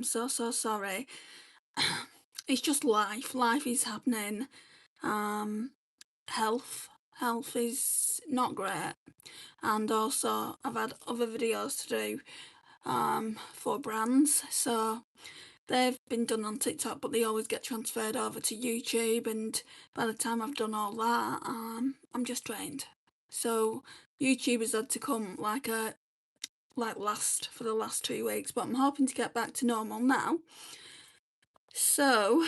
I'm so sorry. It's just life. Life is happening. Um, health is not great, and also I've had other videos to do for brands, so they've been done on TikTok, but they always get transferred over to YouTube, and by the time I've done all that, I'm just drained. So YouTube has had to come like for the last 2 weeks, but I'm hoping to get back to normal now. So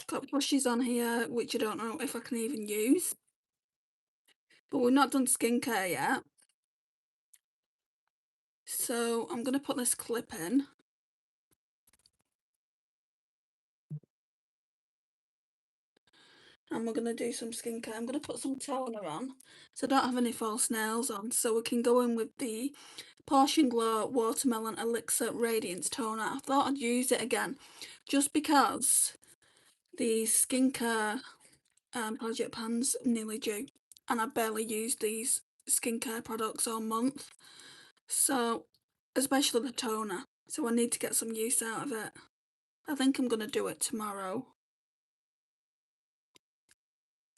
got brushes on here, which I don't know if I can even use, but we've not done skincare yet. So I'm gonna put this clip in. And we're going to do some skincare. I'm going to put some toner on, so I don't have any false nails on, so we can go in with the Portion Glow Watermelon Elixir Radiance Toner. I thought I'd use it again, just because the skincare project pan's nearly due, and I barely use these skincare products all month, so especially the toner, so I need to get some use out of it. I think I'm going to do it tomorrow.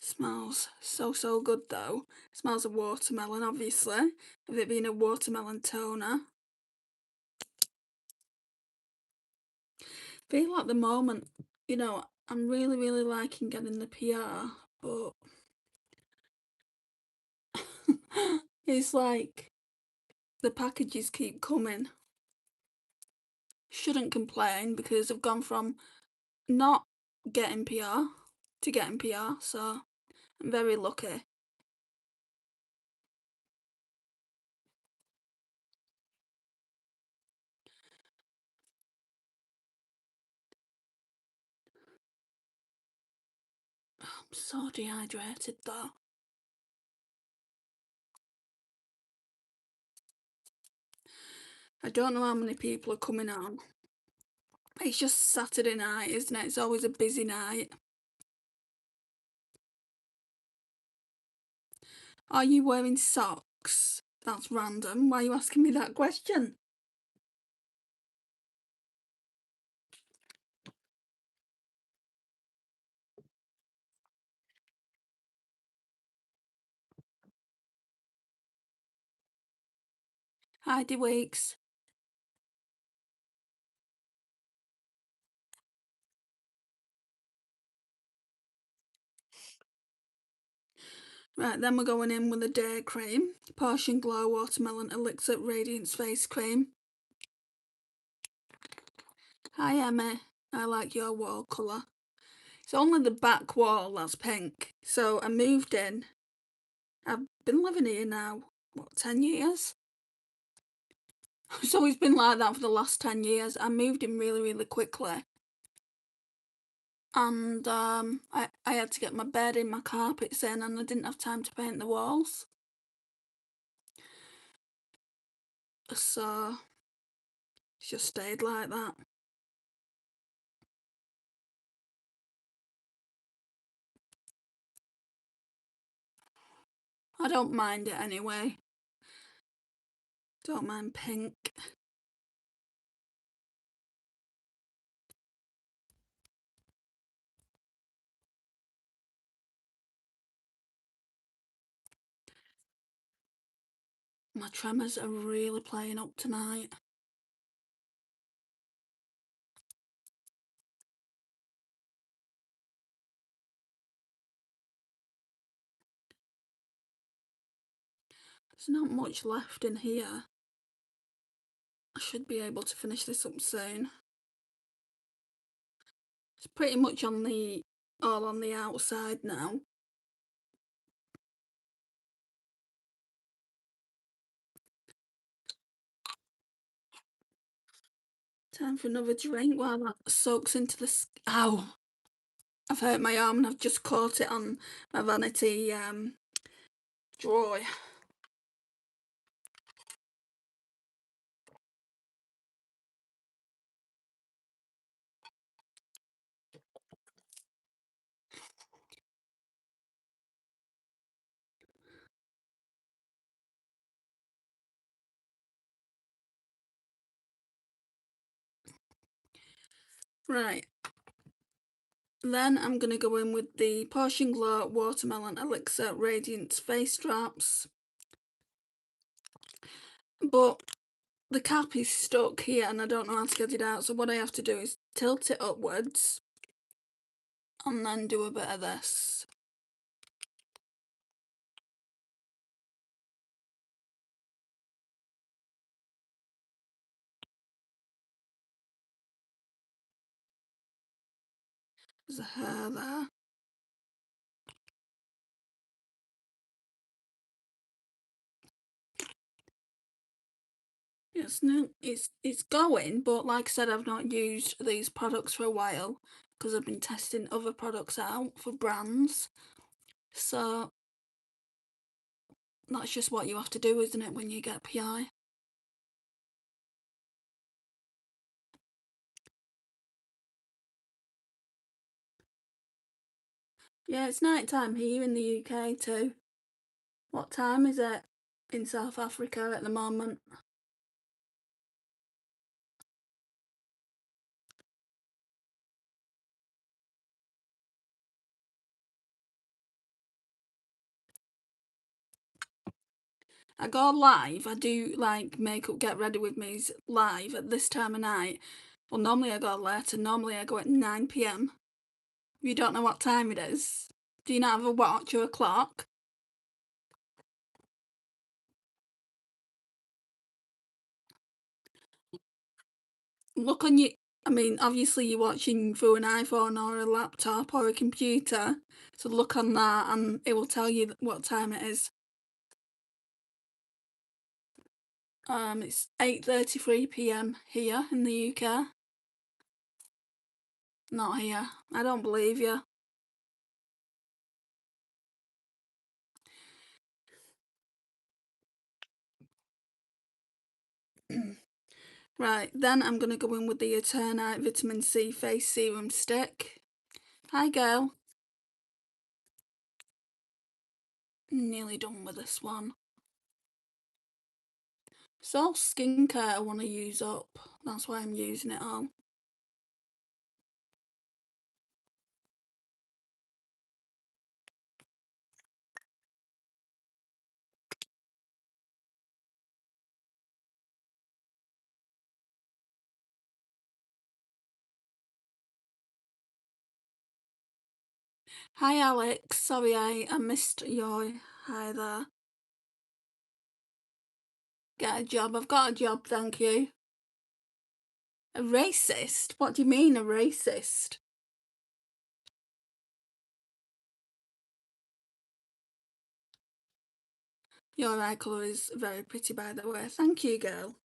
Smells so good though. Smells of watermelon, obviously, with it being a watermelon toner. Feel like the moment, I'm really liking getting the PR, but it's like the packages keep coming. Shouldn't complain because I've gone from not getting PR to getting PR, so I'm very lucky. I'm so dehydrated though. I don't know how many people are coming on. It's just Saturday night, isn't it? It's always a busy night. Are you wearing socks? That's random. Why are you asking me that question? Heidi Weeks. Right, then we're going in with a day cream. Portion Glow Watermelon Elixir Radiance Face Cream. Hi Emmy, I like your wall colour. It's only the back wall that's pink. So I moved in. I've been living here now, 10 years? So it's been like that for the last 10 years. I moved in really quickly. And I had to get my bed in, my carpets in, and I didn't have time to paint the walls. So it's just stayed like that. I don't mind it anyway. Don't mind pink. My tremors are really playing up tonight. There's not much left in here. I should be able to finish this up soon. It's pretty much all on the outside now. Time for another drink while that soaks into the... Ow! I've hurt my arm and I've just caught it on my vanity drawer. Right. Then I'm going to go in with the Potion Glow Watermelon Elixir Radiance Face Drops. But the cap is stuck here and I don't know how to get it out, so what I have to do is tilt it upwards and then do a bit of this. There's a hair there. It's going, but like I said, I've not used these products for a while because I've been testing other products out for brands. So that's just what you have to do, isn't it, when you get PI? Yeah, it's night time here in the UK too. What time is it in South Africa at the moment? I go live, I do like makeup get ready with me's live at this time of night. Well, normally I go later, normally I go at 9 p.m. You don't know what time it is. Do you not have a watch or a clock? Look on your, I mean, obviously you're watching through an iPhone or a laptop or a computer, so look on that and it will tell you what time it is. It's 8:33 p.m. here in the UK. Not here. I don't believe you. Right, then I'm going to go in with the Eternite Vitamin C Face Serum Stick. Hi, girl. Nearly done with this one. It's all skincare I want to use up. That's why I'm using it all. Hi, Alex. Sorry I missed your hi there. Get a job. I've got a job, thank you. A racist? What do you mean, a racist? Your eye colour is very pretty, by the way. Thank you, girl.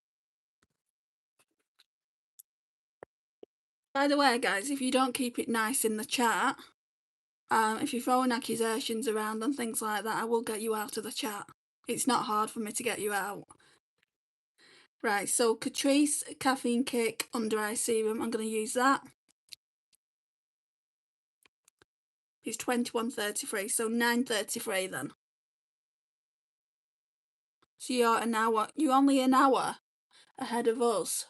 By the way, guys, if you don't keep it nice in the chat, if you're throwing accusations around and things like that, I will get you out of the chat. It's not hard for me to get you out. Right, so Catrice Caffeine Kick Under Eye Serum, I'm going to use that. It's 21.33, so 9.33 then. So you're only an hour ahead of us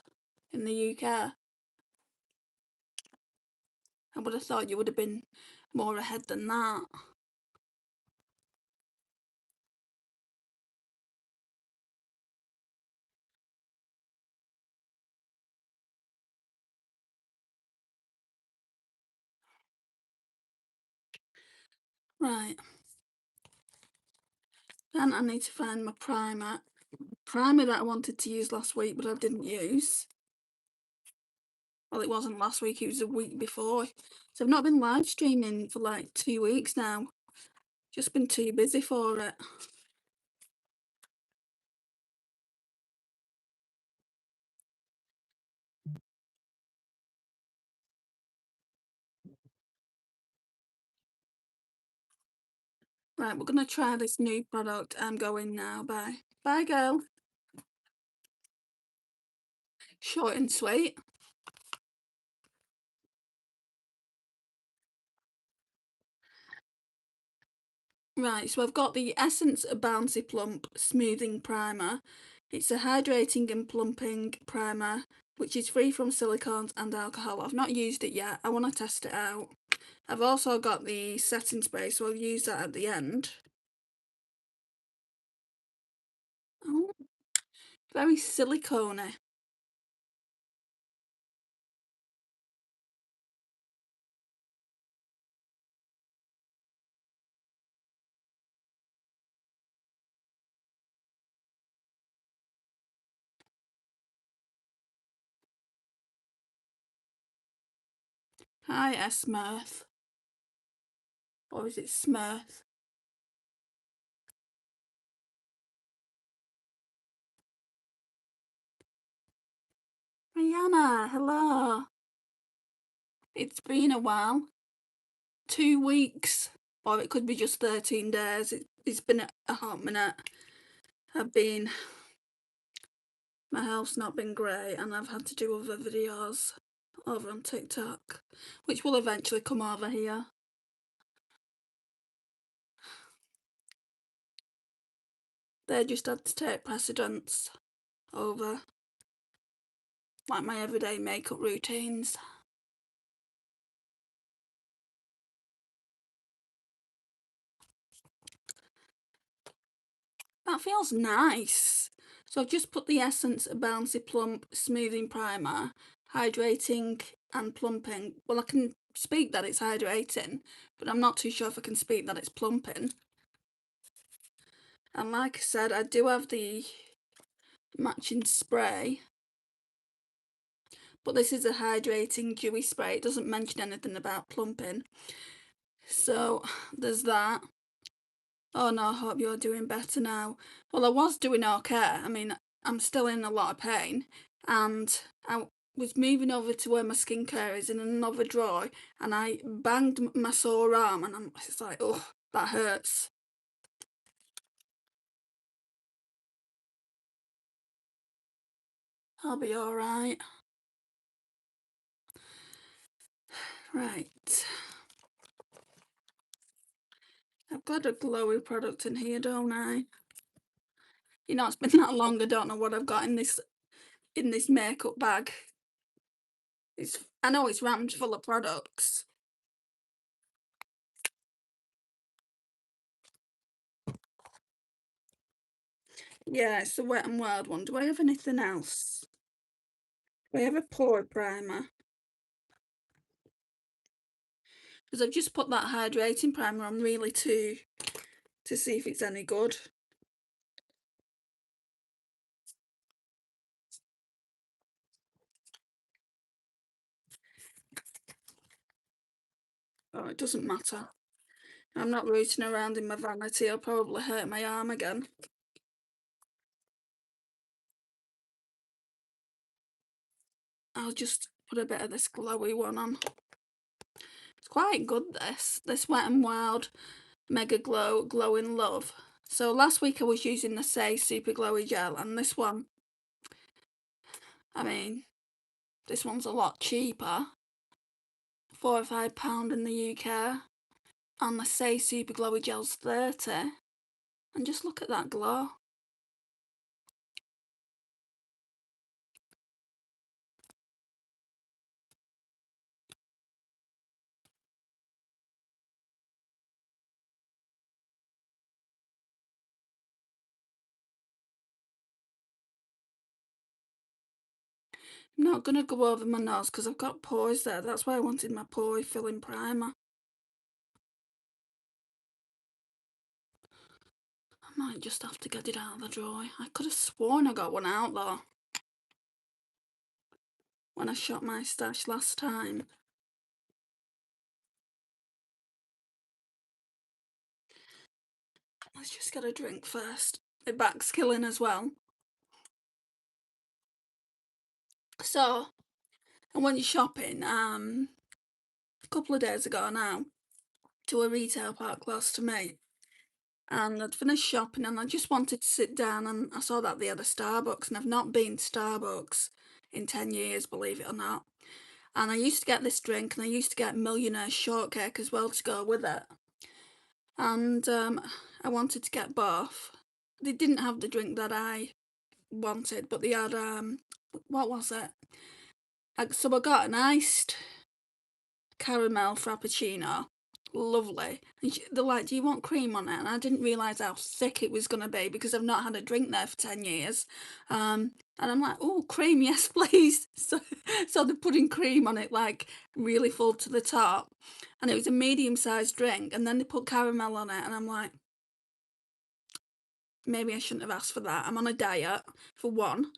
in the UK. I would have thought you would have been more ahead than that. Right. Then I need to find my primer. Primer that I wanted to use last week, but I didn't use. Well, it wasn't last week, it was the week before. So I've not been live streaming for like 2 weeks now. Just been too busy for it. Right, we're going to try this new product. I'm going now. Bye. Bye, girl. Short and sweet. Right, so I've got the Essence Bouncy Plump Smoothing Primer. It's a hydrating and plumping primer which is free from silicones and alcohol. I've not used it yet. I want to test it out. I've also got the setting spray, so I'll use that at the end. Oh, very silicone-y. Hi, Smurf. Or is it Smurf? Rihanna, hello. It's been a while. 2 weeks. Or it could be just 13 days. It's been a hot minute. My health's not been great, and I've had to do other videos over on TikTok, which will eventually come over here. They just had to take precedence over, like, my everyday makeup routines. That feels nice. So I've just put the Essence Bouncy Plump Smoothing Primer, hydrating and plumping. Well, I can speak that it's hydrating, but I'm not too sure if I can speak that it's plumping. And like I said, I do have the matching spray, but this is a hydrating dewy spray. It doesn't mention anything about plumping. So there's that. Oh no, I hope you're doing better now. Well, I was doing okay. I mean, I'm still in a lot of pain, and I was moving over to where my skincare is in another drawer, and I banged my sore arm, and it's like, oh, that hurts. I'll be alright. Right. I've got a glowy product in here, don't I? You know, it's been that long, I don't know what I've got in this makeup bag. I know it's rammed full of products. Yeah, it's the Wet n Wild one. Do I have anything else? Do I have a pore primer? Because I've just put that hydrating primer on really to see if it's any good. Oh, it doesn't matter. I'm not rooting around in my vanity. I'll probably hurt my arm again. I'll just put a bit of this glowy one on. It's quite good, this Wet n Wild Mega Glow Glow in Love. So last week I was using the Say Super Glowy Gel, and this one, I mean, this one's a lot cheaper. £4 or £5 in the UK. And the Say Super Glowy Gel's 30. And just look at that glow. I'm not going to go over my nose because I've got pores there. That's why I wanted my pore filling primer. I might just have to get it out of the drawer. I could have sworn I got one out though, when I shot my stash last time. Let's just get a drink first. My back's killing as well. So, I went shopping a couple of days ago now to a retail park close to me. And I'd finished shopping and I just wanted to sit down, and I saw that they had a Starbucks, and I've not been to Starbucks in 10 years, believe it or not. And I used to get this drink, and I used to get Millionaire Shortcake as well to go with it. And I wanted to get both. They didn't have the drink that I wanted, but they had what was it? So I got an iced caramel frappuccino. Lovely. And they're like, do you want cream on it? And I didn't realise how thick it was going to be because I've not had a drink there for 10 years. And I'm like, oh, cream, yes, please. So they're putting cream on it, like really full to the top. And it was a medium-sized drink. And then they put caramel on it. And I'm like, maybe I shouldn't have asked for that. I'm on a diet, for one.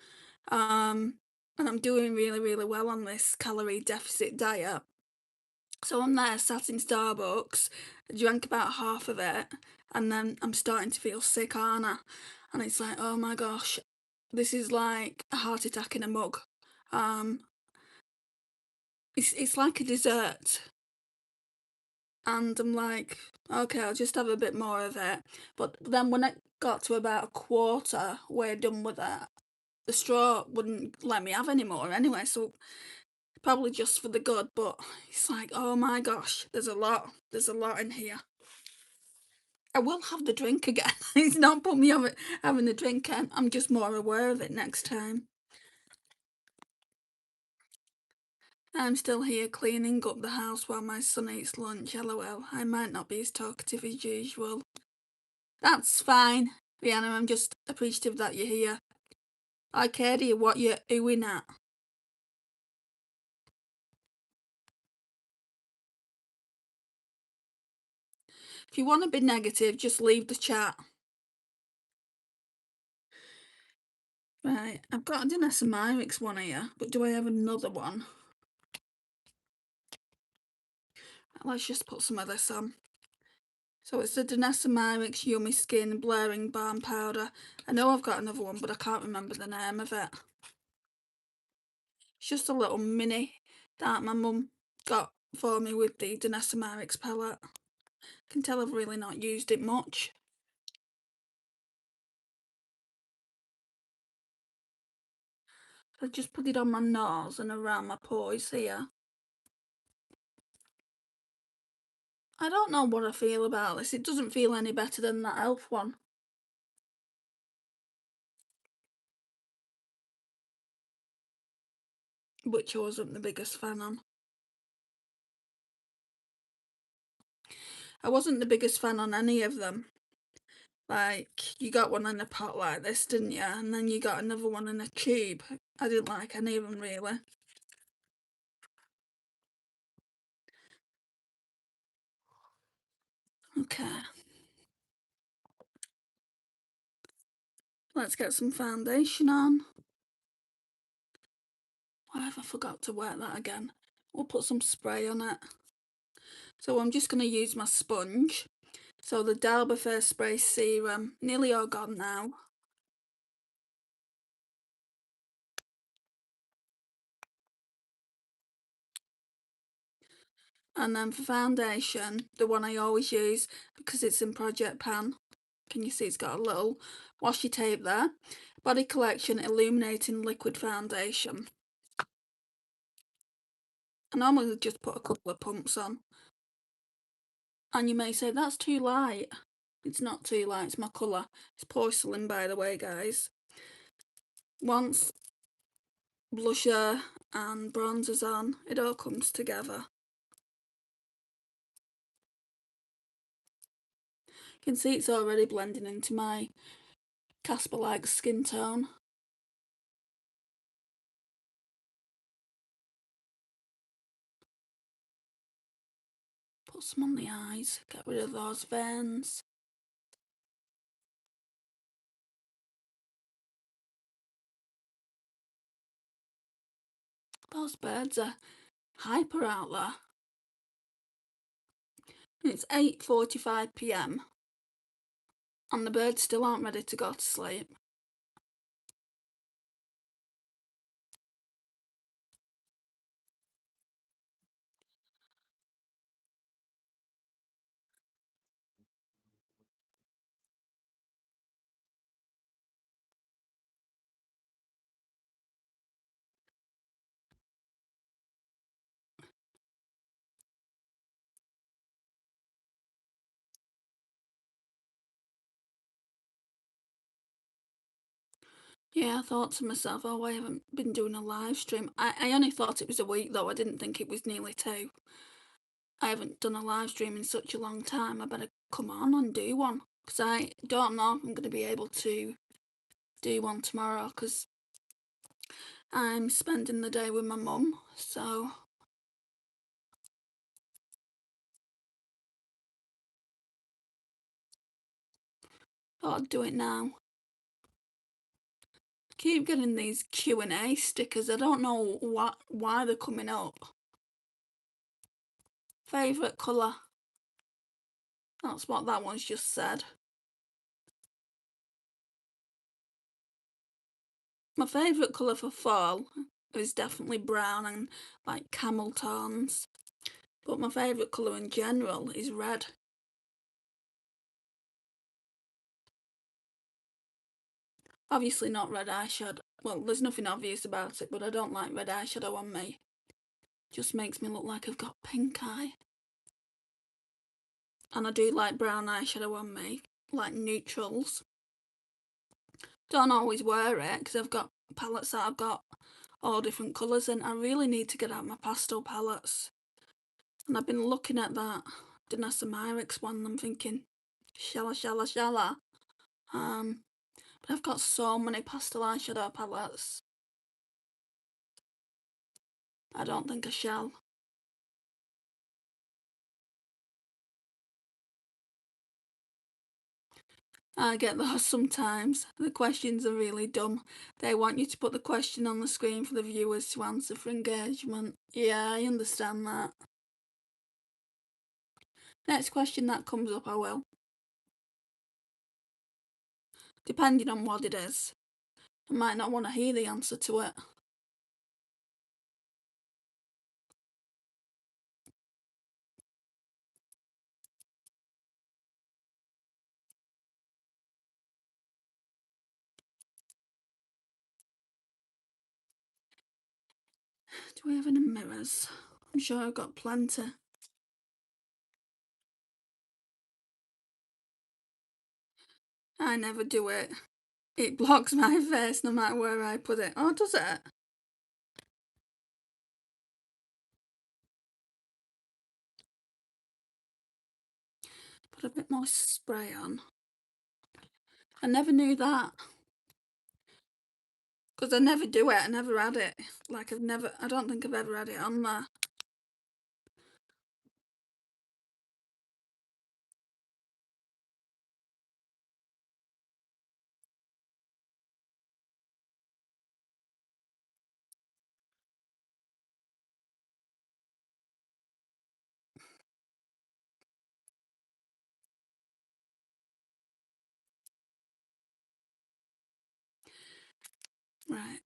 And I'm doing really, really well on this calorie deficit diet. So I'm there, sat in Starbucks, drank about half of it, and then I'm starting to feel sick, aren't I? And it's like, oh my gosh, this is like a heart attack in a mug. Um, it's like a dessert, and I'm like, okay, I'll just have a bit more of it. But then when it got to about a quarter, we're done with it. The straw wouldn't let me have any more anyway, so probably just for the good. But it's like, oh my gosh, there's a lot. There's a lot in here. I will have the drink again. It's not put me off having the drink. I'm just more aware of it next time. I'm still here cleaning up the house while my son eats lunch. LOL. I might not be as talkative as usual. That's fine, Rihanna. I'm just appreciative that you're here. I care, dear, what you're doing at. If you want to be negative, just leave the chat. Right, I've got a Danessa Myricks one here, but do I have another one? Let's just put some of this on. So it's the Danessa Myricks Yummy Skin Blurring Balm Powder. I know I've got another one, but I can't remember the name of it. It's just a little mini that my mum got for me with the Danessa Myricks palette. Can tell I've really not used it much. I just put it on my nose and around my pores here. I don't know what I feel about this. It doesn't feel any better than that elf one. Which I wasn't the biggest fan on. I wasn't the biggest fan on any of them. Like, you got one in a pot like this, didn't you? And then you got another one in a tube. I didn't like any of them, really. Okay. Let's get some foundation on. Why have I forgot to wear that again? We'll put some spray on it. So I'm just going to use my sponge. So the Dalba Face Spray Serum, nearly all gone now. And then for foundation, the one I always use because it's in Project Pan. Can you see it's got a little washi tape there? Body Collection Illuminating Liquid Foundation. I normally just put a couple of pumps on. And you may say, that's too light. It's not too light, it's my colour. It's porcelain, by the way, guys. Once blusher and bronzer's on, it all comes together. You can see it's already blending into my Casper-like skin tone. Put some on the eyes, get rid of those veins. Those birds are hyper out there. It's 8:45 p.m. and the birds still aren't ready to go to sleep. Yeah, I thought to myself, oh, I haven't been doing a live stream. I only thought it was a week though, I didn't think it was nearly 2. I haven't done a live stream in such a long time, I better come on and do one. Because I don't know if I'm going to be able to do one tomorrow, because I'm spending the day with my mum, so thought I'd do it now. Keep getting these Q&A stickers, I don't know why they're coming up. Favourite colour? That's what that one's just said. My favourite colour for fall is definitely brown and like camel tones, but my favourite colour in general is red. Obviously not red eyeshadow. Well, there's nothing obvious about it, but I don't like red eyeshadow on me. Just makes me look like I've got pink eye. And I do like brown eyeshadow on me, like neutrals. Don't always wear it because I've got palettes that I've got all different colours in. I really need to get out my pastel palettes. And I've been looking at that Danessa Myricks one and I'm thinking, shalla. But I've got so many pastel eyeshadow palettes. I don't think I shall. I get those sometimes. The questions are really dumb. They want you to put the question on the screen for the viewers to answer for engagement. Yeah, I understand that. Next question that comes up, I will. Depending on what it is. I might not want to hear the answer to it. Do we have any mirrors? I'm sure I've got plenty. I never do it. It blocks my face no matter where I put it. Oh, does it? Put a bit more spray on. I never knew that. Because I never do it, I never had it. Like I don't think I've ever had it on there. Right.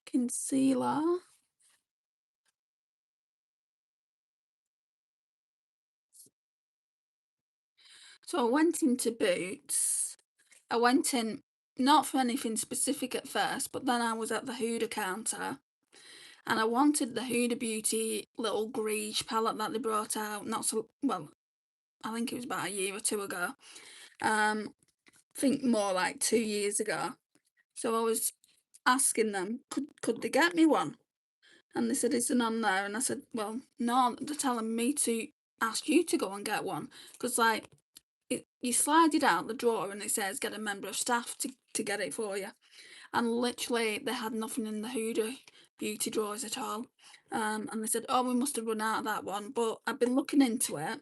Concealer. So I went into Boots. I went in not for anything specific at first, but then I was at the Huda counter and I wanted the Huda Beauty little greige palette that they brought out not so well, I think it was about a year or two ago. I think more like 2 years ago. So I was asking them, could they get me one? And they said, is it on there? And I said, well, no, they're telling me to ask you to go and get one. Because, like, you slide it out the drawer and it says, get a member of staff to get it for you. And literally, they had nothing in the Huda Beauty drawers at all. And they said, oh, we must have run out of that one. But I've been looking into it.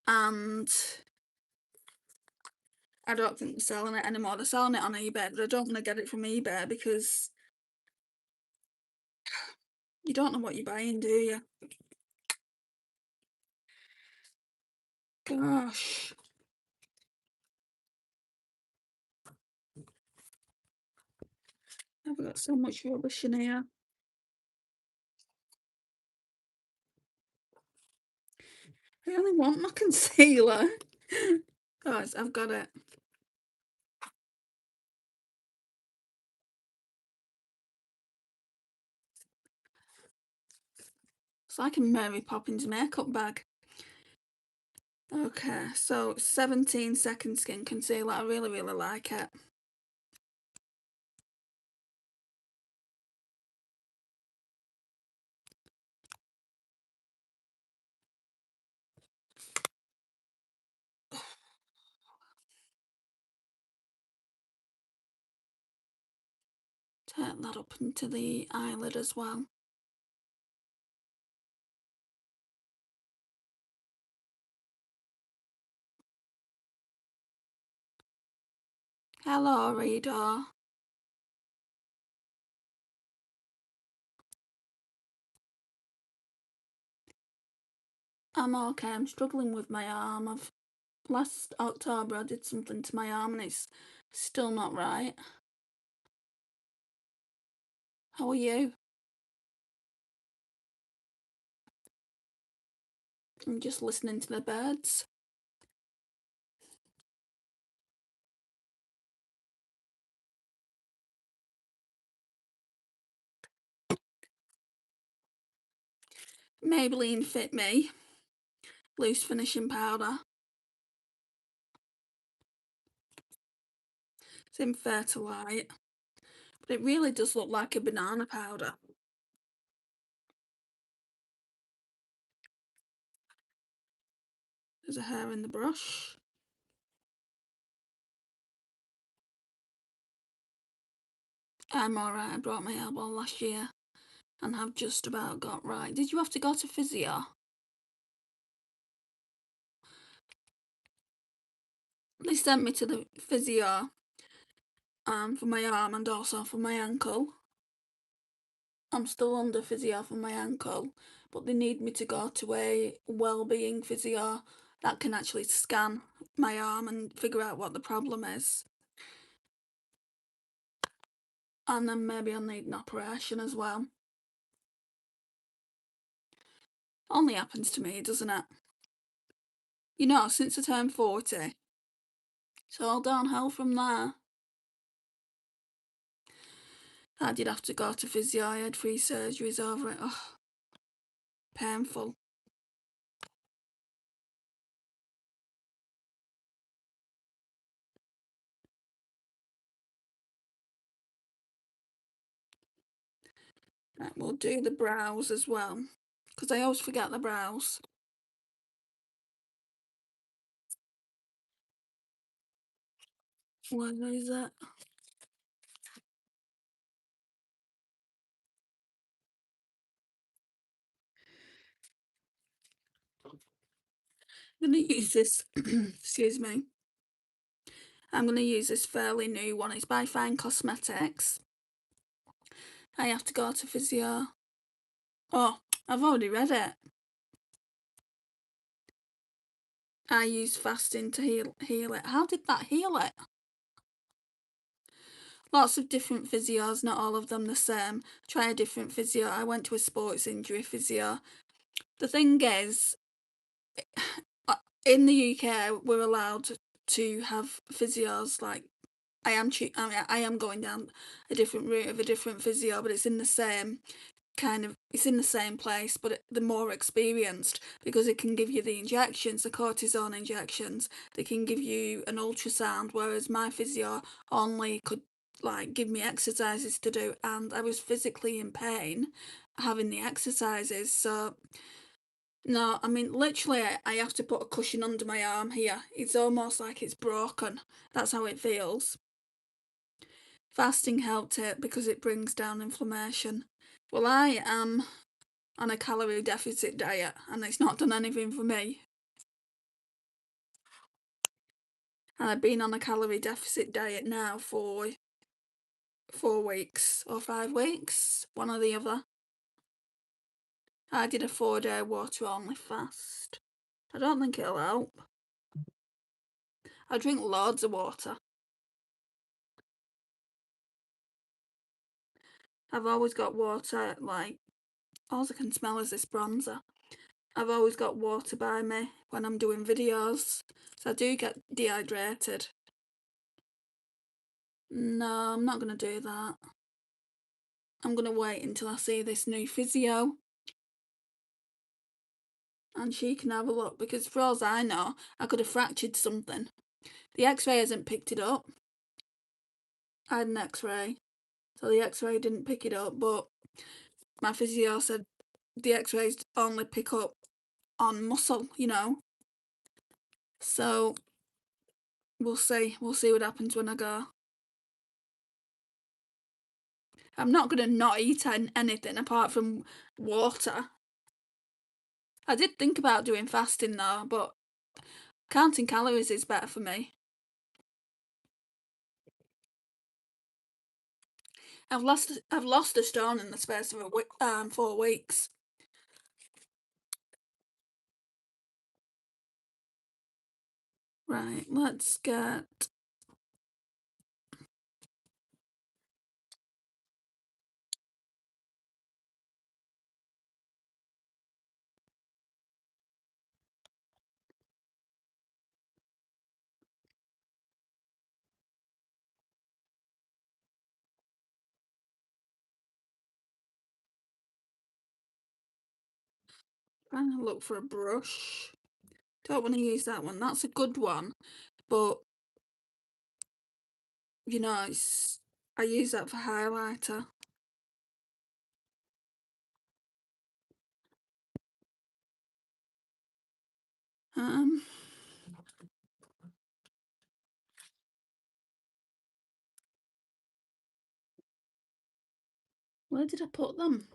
And I don't think they're selling it anymore. They're selling it on eBay, but I don't want to get it from eBay because you don't know what you're buying, do you? Gosh. I've got so much rubbish in here. I only want my concealer. Guys, I've got it. It's like a Mary Poppins makeup bag. Okay, so 17-second skin concealer. I really, really like it. Take that up into the eyelid as well. Hello, reader. I'm okay. I'm struggling with my arm. Last October I did something to my arm and it's still not right. How are you? I'm just listening to the birds. Maybelline Fit Me loose finishing powder. It's in Fair to Light, but it really does look like a banana powder. There's a hair in the brush. I'm alright. I broke my elbow last year and have just about got right. Did you have to go to physio? They sent me to the physio for my arm and also for my ankle. I'm still under physio for my ankle, but they need me to go to a well-being physio that can actually scan my arm and figure out what the problem is. And then maybe I'll need an operation as well. Only happens to me, doesn't it? You know, since I turned 40, it's all downhill from there. I did have to go to physio. I had 3 surgeries over it. Oh, painful. Right, we'll do the brows as well, because I always forget the brows. Where is it? I'm going to use this, excuse me. I'm going to use this fairly new one. It's by Fine Cosmetics. I have to go to physio. Oh, I've already read it. I use fasting to heal it. How did that heal it? Lots of different physios, not all of them the same. Try a different physio. I went to a sports injury physio. The thing is, in the UK, we're allowed to have physios. Like, I am going down a different route of a different physio, but it's in the same it's in the same place, but they're more experienced because it can give you the injections, the cortisone injections. They can give you an ultrasound, whereas my physio only could like give me exercises to do, and I was physically in pain having the exercises. So no, I mean literally, I have to put a cushion under my arm here. It's almost like it's broken. That's how it feels. Fasting helped it because it brings down inflammation. Well, I am on a calorie deficit diet and it's not done anything for me. And I've been on a calorie deficit diet now for 4 weeks or 5 weeks, one or the other. I did a 4-day water only fast. I don't think it'll help. I drink loads of water. I've always got water, like, all I can smell is this bronzer. I've always got water by me when I'm doing videos, so I do get dehydrated. No, I'm not going to do that. I'm going to wait until I see this new physio. and she can have a look, because for all I know, I could have fractured something. The x-ray hasn't picked it up. I had an x-ray, so the x-ray didn't pick it up, but my physio said the x-rays only pick up on muscle, you know. So we'll see what happens when I go. I'm not going to not eat anything apart from water. I did think about doing fasting though, but counting calories is better for me. I've lost a stone in the space of 4 weeks. Right, let's get... trying to look for a brush. Don't want to use that one. That's a good one, but you know, I use that for highlighter. Where did I put them?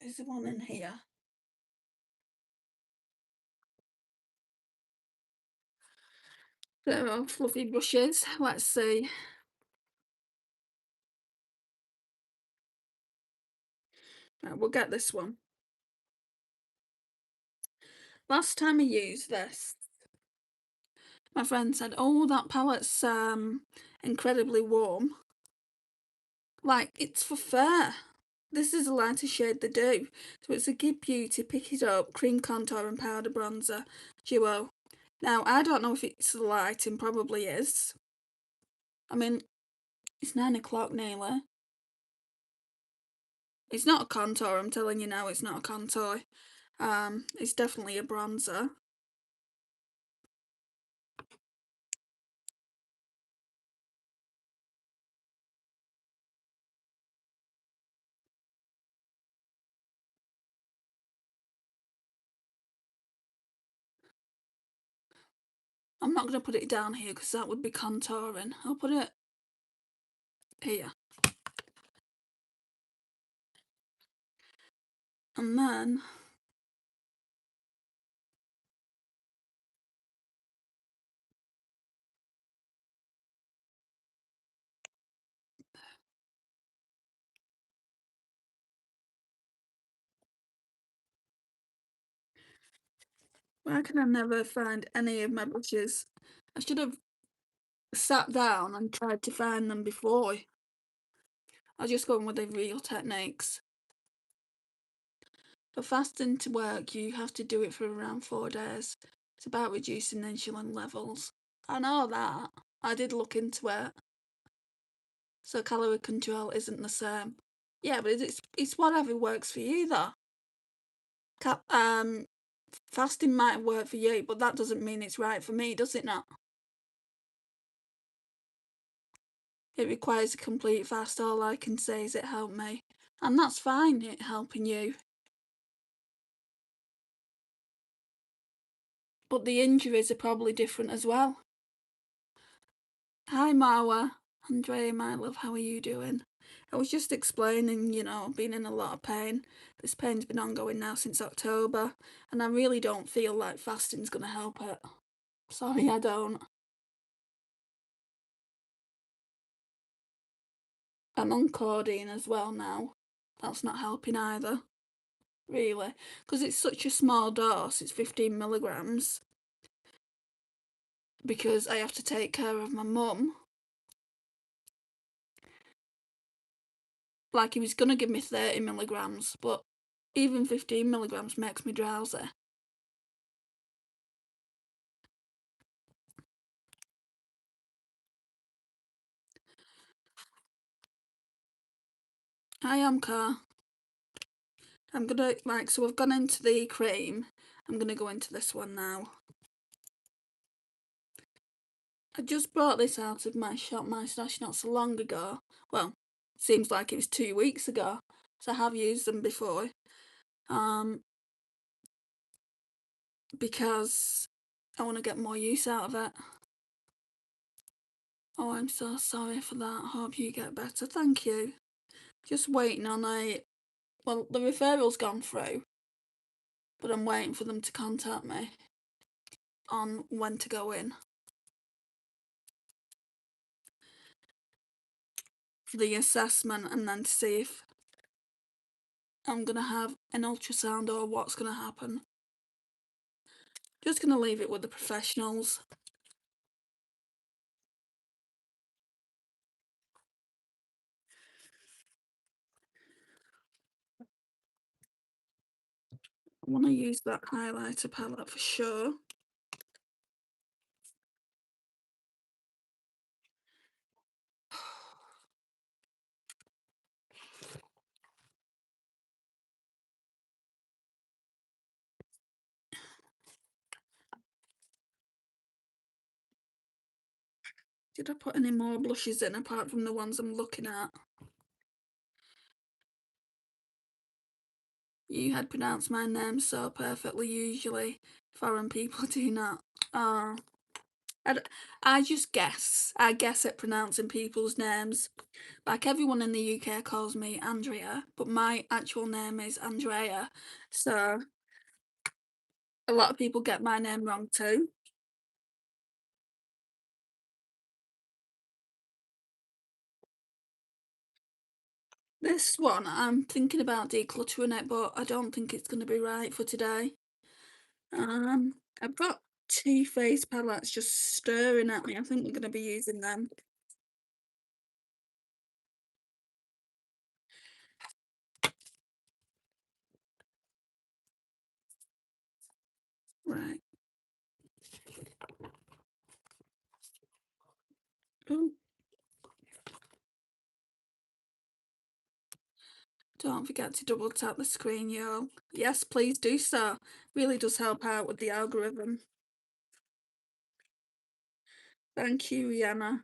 Is there one in here? There are fluffy brushes. Let's see. Right, we'll get this one. Last time I used this, my friend said, "Oh, that palette's incredibly warm." Like, it's for fair. This is a lighter shade they do. So it's a Give Beauty Pick It Up Cream Contour and Powder Bronzer Duo. Now, I don't know if it's the lighting, probably is. I mean, it's 9 o'clock nearly. It's not a contour, I'm telling you now, it's not a contour. It's definitely a bronzer. I'm not going to put it down here because that would be contouring. I'll put it here. And then why can I never find any of my brushes? I should have sat down and tried to find them before. I'll just go in with the real techniques. For fasting to work, you have to do it for around 4 days. It's about reducing insulin levels. I know that. I did look into it. So calorie control isn't the same. Yeah, but it's whatever works for you though. Fasting might work for you, but that doesn't mean it's right for me, does it not? It requires a complete fast. All I can say is it helped me. And that's fine, it helping you. But the injuries are probably different as well. Hi Marwa. Andrea, my love, how are you doing? I was just explaining, you know, being in a lot of pain. This pain's been ongoing now since October, and I really don't feel like fasting's gonna help it. Sorry, I don't. I'm on codeine as well now. That's not helping either, really, because it's such a small dose, it's 15 milligrams, because I have to take care of my mum. Like, he was going to give me 30 milligrams, but even 15 milligrams makes me drowsy. I am car. I'm gonna, like, so I've gone into the cream. I'm gonna go into this one now. I just brought this out of my shop, my stash, not so long ago. Well, seems like it was 2 weeks ago. So I have used them before. Um, because I want to get more use out of it. Oh, I'm so sorry for that. Hope you get better. Thank you. Just waiting on well, the referral's gone through, but I'm waiting for them to contact me on when to go in for the assessment and then to see if I'm gonna have an ultrasound or what's gonna happen. Just gonna leave it with the professionals. I want to use that highlighter palette for sure. Did I put any more blushes in apart from the ones I'm looking at? You had pronounced my name so perfectly. Usually foreign people do not. Oh, I just guess. I guess at pronouncing people's names. Like everyone in the UK calls me Andrea, but my actual name is Andrea. So a lot of people get my name wrong too. This one, I'm thinking about decluttering it, but I don't think it's going to be right for today. I've got two face palettes just staring at me. I think we're going to be using them. Right. Ooh, don't forget to double tap the screen, y'all. Yes, please do so. Really does help out with the algorithm. Thank you, Rihanna.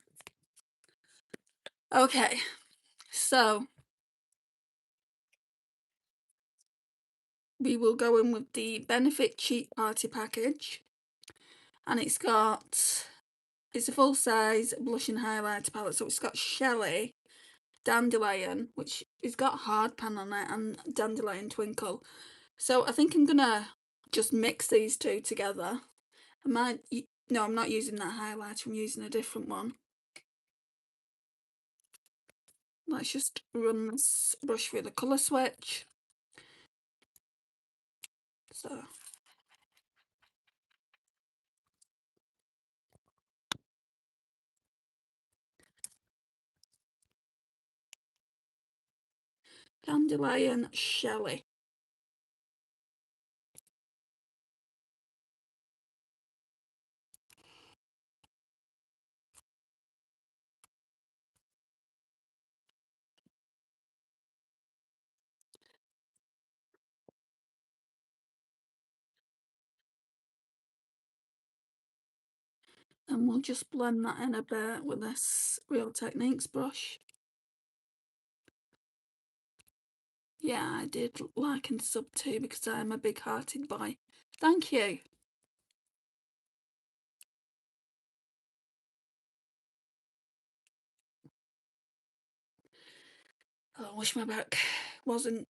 Okay, so we will go in with the Benefit Cheap Party package, and it's a full size blush and highlighter palette. So it's got Shelley, Dandelion, which has got hard pan on it, and Dandelion Twinkle. So I think I'm gonna just mix these two together. No, I'm not using that highlighter, I'm using a different one. Let's just run this brush through the colour switch. So Dandelion Shelley. And we'll just blend that in a bit with this Real Techniques brush. Yeah, I did like and sub too because I'm a big hearted boy. Thank you. Oh, I wish my back wasn't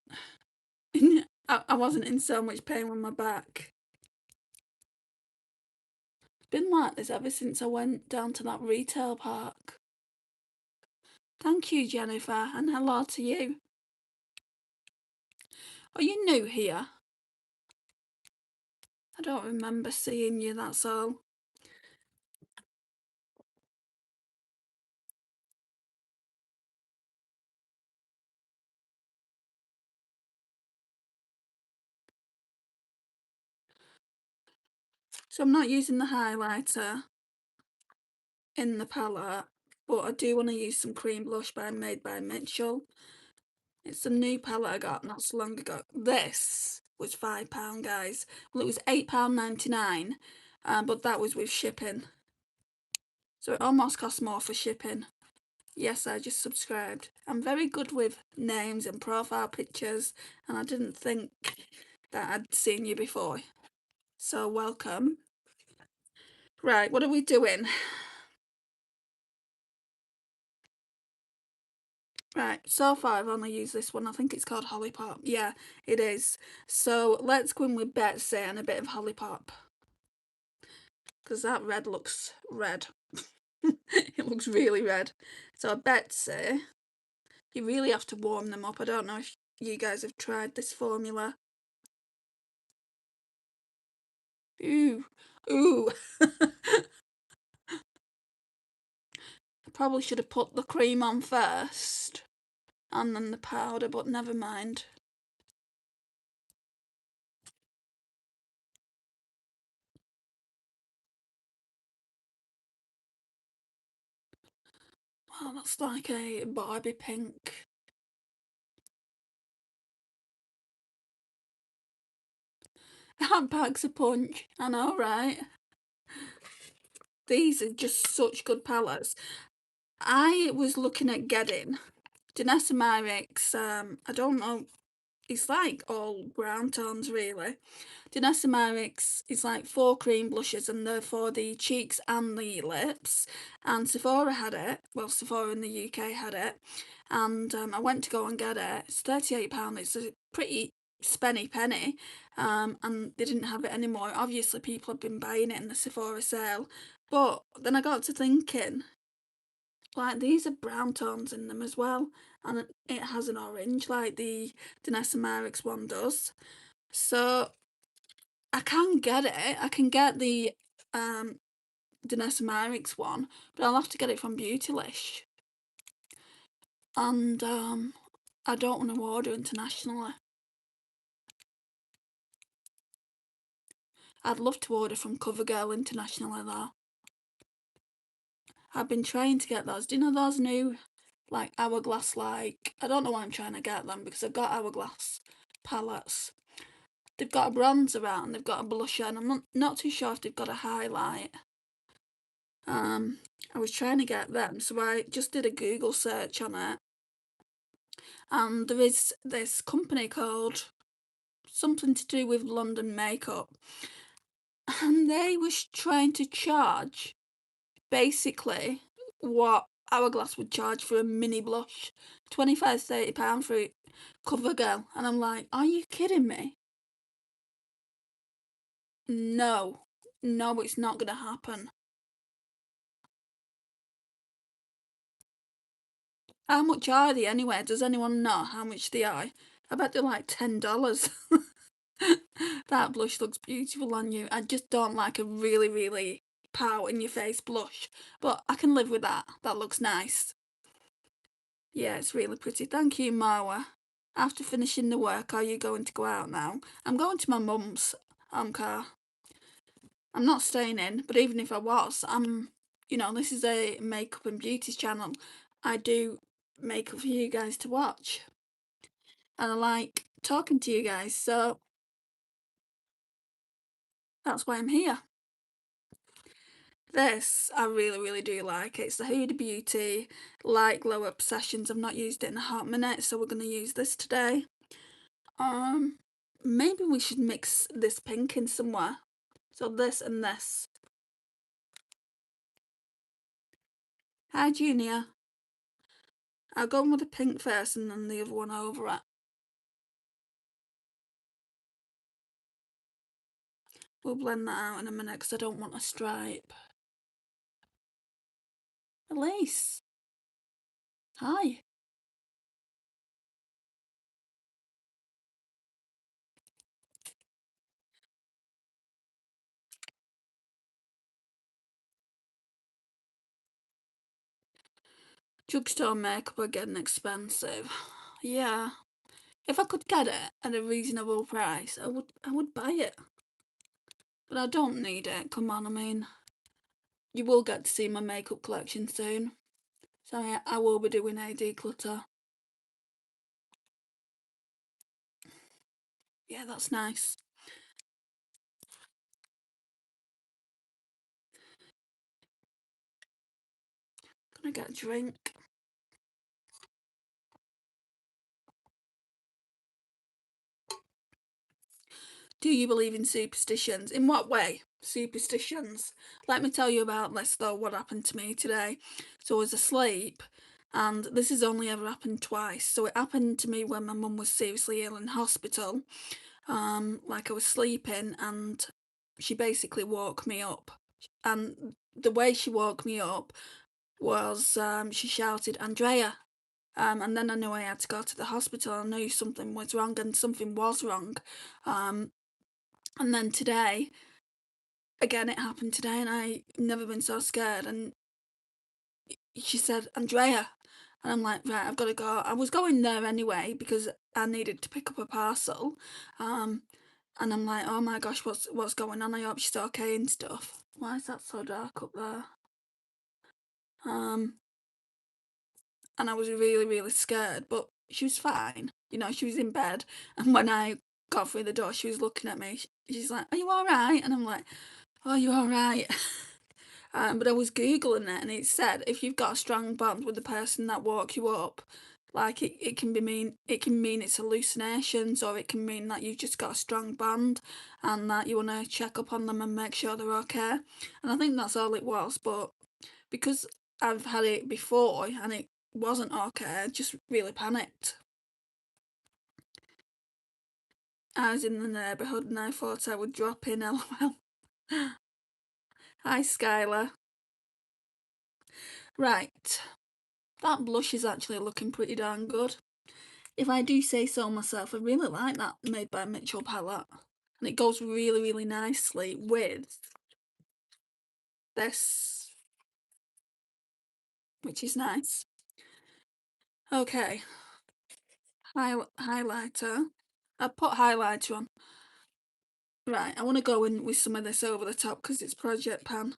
I wasn't in so much pain with my back. It's been like this ever since I went down to that retail park. Thank you, Jennifer, and hello to you. Are you new here? I don't remember seeing you, that's all. So I'm not using the highlighter in the palette, but I do want to use some cream blush by Made by Mitchell. It's a new palette I got not so long ago. This was £5, guys. Well, it was £8.99, but that was with shipping. So it almost cost more for shipping. Yes, I just subscribed. I'm very good with names and profile pictures, and I didn't think that I'd seen you before. So welcome. Right, what are we doing? Right, so far I've only used this one. I think it's called Holly Pop. Yeah, it is. So let's go in with Betsy and a bit of Holly Pop. Because that red looks red. It looks really red. So Betsy, you really have to warm them up. I don't know if you guys have tried this formula. Ooh, ooh. I probably should have put the cream on first and then the powder, but never mind. Wow, that's like a Barbie pink. That packs a punch. I know, right? These are just such good palettes. I was looking at getting Danessa Myricks, I don't know, it's like all brown tones really. Danessa Myricks is like 4 cream blushes and they're for the cheeks and the lips. And Sephora had it, well Sephora in the UK had it. And I went to go and get it. It's £38, it's a pretty spenny penny. And they didn't have it anymore. Obviously people have been buying it in the Sephora sale. But then I got to thinking, like these are brown tones in them as well, and it has an orange like the Danessa Myricks one does. So I can get it. I can get the Danessa Myricks one, but I'll have to get it from Beautylish. And I don't want to order internationally. I'd love to order from CoverGirl internationally though. I've been trying to get those. Do you know those new, like Hourglass, like, I don't know why I'm trying to get them because I've got Hourglass palettes. They've got a bronzer out and they've got a blusher and I'm not too sure if they've got a highlight. I was trying to get them, so I just did a Google search on it. And there is this company called something to do with London Makeup. And they was trying to charge basically what Hourglass would charge for a mini blush. £25–30 for CoverGirl. And I'm like, are you kidding me? No. No, it's not going to happen. How much are they anyway? Does anyone know how much they are? I bet they're like $10. That blush looks beautiful on you. I just don't like a really, really pout in your face blush. But I can live with that. That looks nice. Yeah, it's really pretty. Thank you, Marwa. After finishing the work, are you going to go out now? I'm going to my mum's car. I'm not staying in, but even if I was, this is a makeup and beauty channel. I do makeup for you guys to watch. And I like talking to you guys, so that's why I'm here. This, I really, really do like. It's the Huda Beauty Light Glow Obsessions. I've not used it in a hot minute, so we're going to use this today. Maybe we should mix this pink in somewhere. So this and this. Hi, Junior. I'll go in with the pink first and then the other one over it. We'll blend that out in a minute because I don't want a stripe. Elise. Hi. Drugstore makeup are getting expensive. Yeah. If I could get it at a reasonable price, I would buy it. But I don't need it. Come on, I mean, you will get to see my makeup collection soon. So yeah, I will be doing a declutter. Yeah, that's nice. Gonna get a drink. Do you believe in superstitions? In what way? Superstitions. Let me tell you about this though, what happened to me today. So I was asleep, and this has only ever happened twice. So it happened to me when my mum was seriously ill in hospital. Like I was sleeping and she basically woke me up. And the way she woke me up was she shouted, Andrea. And then I knew I had to go to the hospital. I knew something was wrong, and something was wrong. Um, and then today, again, it happened today, and I never been so scared. And she said, Andrea. And I'm like, right, I've got to go. I was going there anyway because I needed to pick up a parcel. Um, and I'm like, oh my gosh, what's going on? I hope she's okay and stuff. Why is that so dark up there? Um, and I was really, really scared, but she was fine. You know, she was in bed, and when I got through the door, she was looking at me. She's like, "Are you all right?" And I'm like, "Oh, you all right?" But I was googling it, and it said if you've got a strong bond with the person that woke you up, like it can mean it's hallucinations, or it can mean that you've just got a strong bond, and that you want to check up on them and make sure they're okay. And I think that's all it was, but because I've had it before and it wasn't okay, I just really panicked. I was in the neighbourhood and I thought I would drop in, lol. Hi, Skylar. Right, that blush is actually looking pretty darn good. If I do say so myself, I really like that Made by Mitchell palette. And it goes really, really nicely with this, which is nice. Okay, highlighter. I put highlighter on. Right, I want to go in with some of this over the top because it's Project Pan.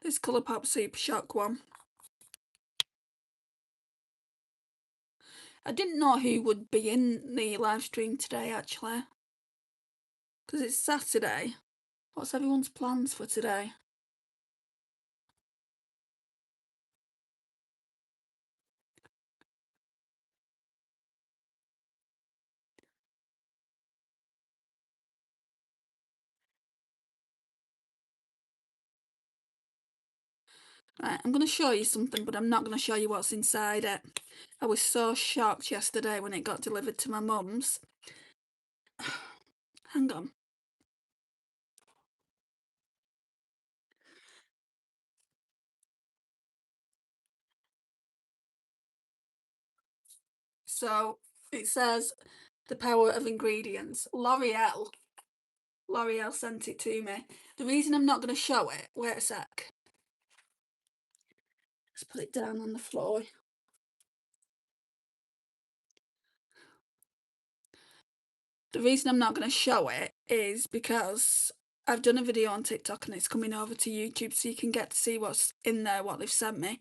This Colourpop Super Shock one. I didn't know who would be in the live stream today, actually, because it's Saturday. What's everyone's plans for today? Right, I'm going to show you something, but I'm not going to show you what's inside it. I was so shocked yesterday when it got delivered to my mum's. Hang on. So it says the power of ingredients. L'Oreal sent it to me. The reason I'm not going to show it, wait a sec. Let's put it down on the floor. The reason I'm not going to show it is because I've done a video on TikTok and it's coming over to YouTube so you can get to see what's in there, what they've sent me.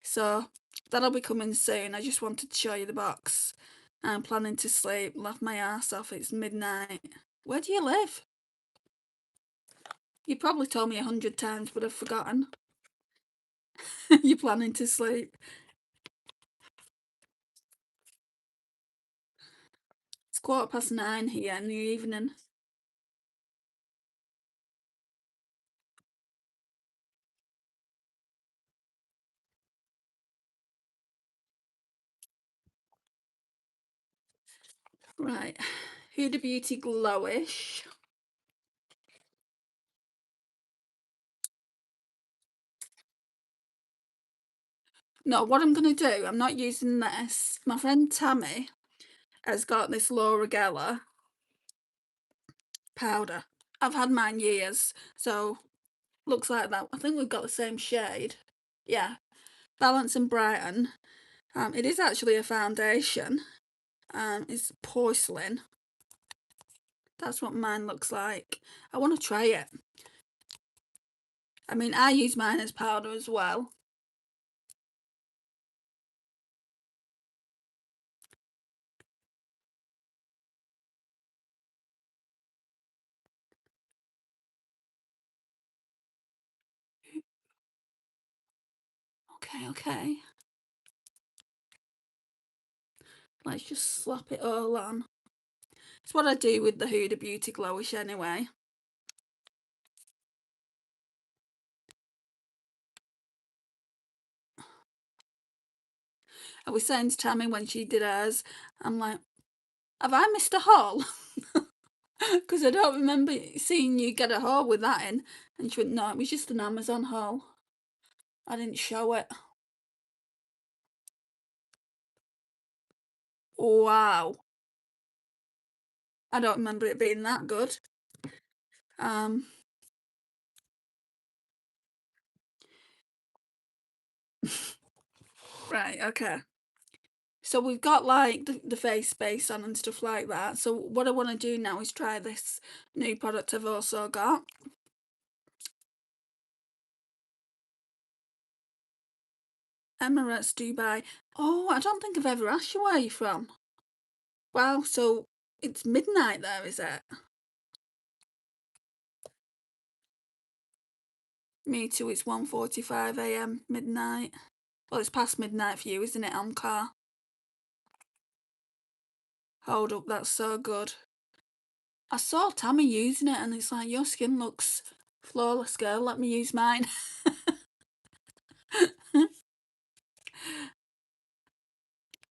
So that'll be coming soon. I just wanted to show you the box. I'm planning to sleep, laugh my ass off. It's midnight. Where do you live? You probably told me 100 times, but I've forgotten. You're planning to sleep. It's 9:15 here in the evening. Right. Huda Beauty Glowish. No, what I'm going to do, I'm not using this. My friend Tammy has got this Laura Geller powder. I've had mine years, so looks like that. I think we've got the same shade. Yeah, Balance and Brighten. It is actually a foundation. It's porcelain. That's what mine looks like. I want to try it. I mean, I use mine as powder as well. Okay. Let's just slap it all on. It's what I do with the Huda Beauty Glowish anyway. I was saying to Tammy when she did hers, I'm like, have I missed a haul? Because I don't remember seeing you get a haul with that in. And she went, no, it was just an Amazon haul. I didn't show it. Wow. I don't remember it being that good. Right, okay. So we've got like the face base on and stuff like that. So what I want to do now is try this new product I've also got. Emirates Dubai. Oh, I don't think I've ever asked you where you're from. Wow, so it's midnight there, is it? Me too, it's 1:45 a.m. midnight. Well, it's past midnight for you, isn't it, Amcar? Hold up, that's so good. I saw Tammy using it and it's like, your skin looks flawless, girl. Let me use mine.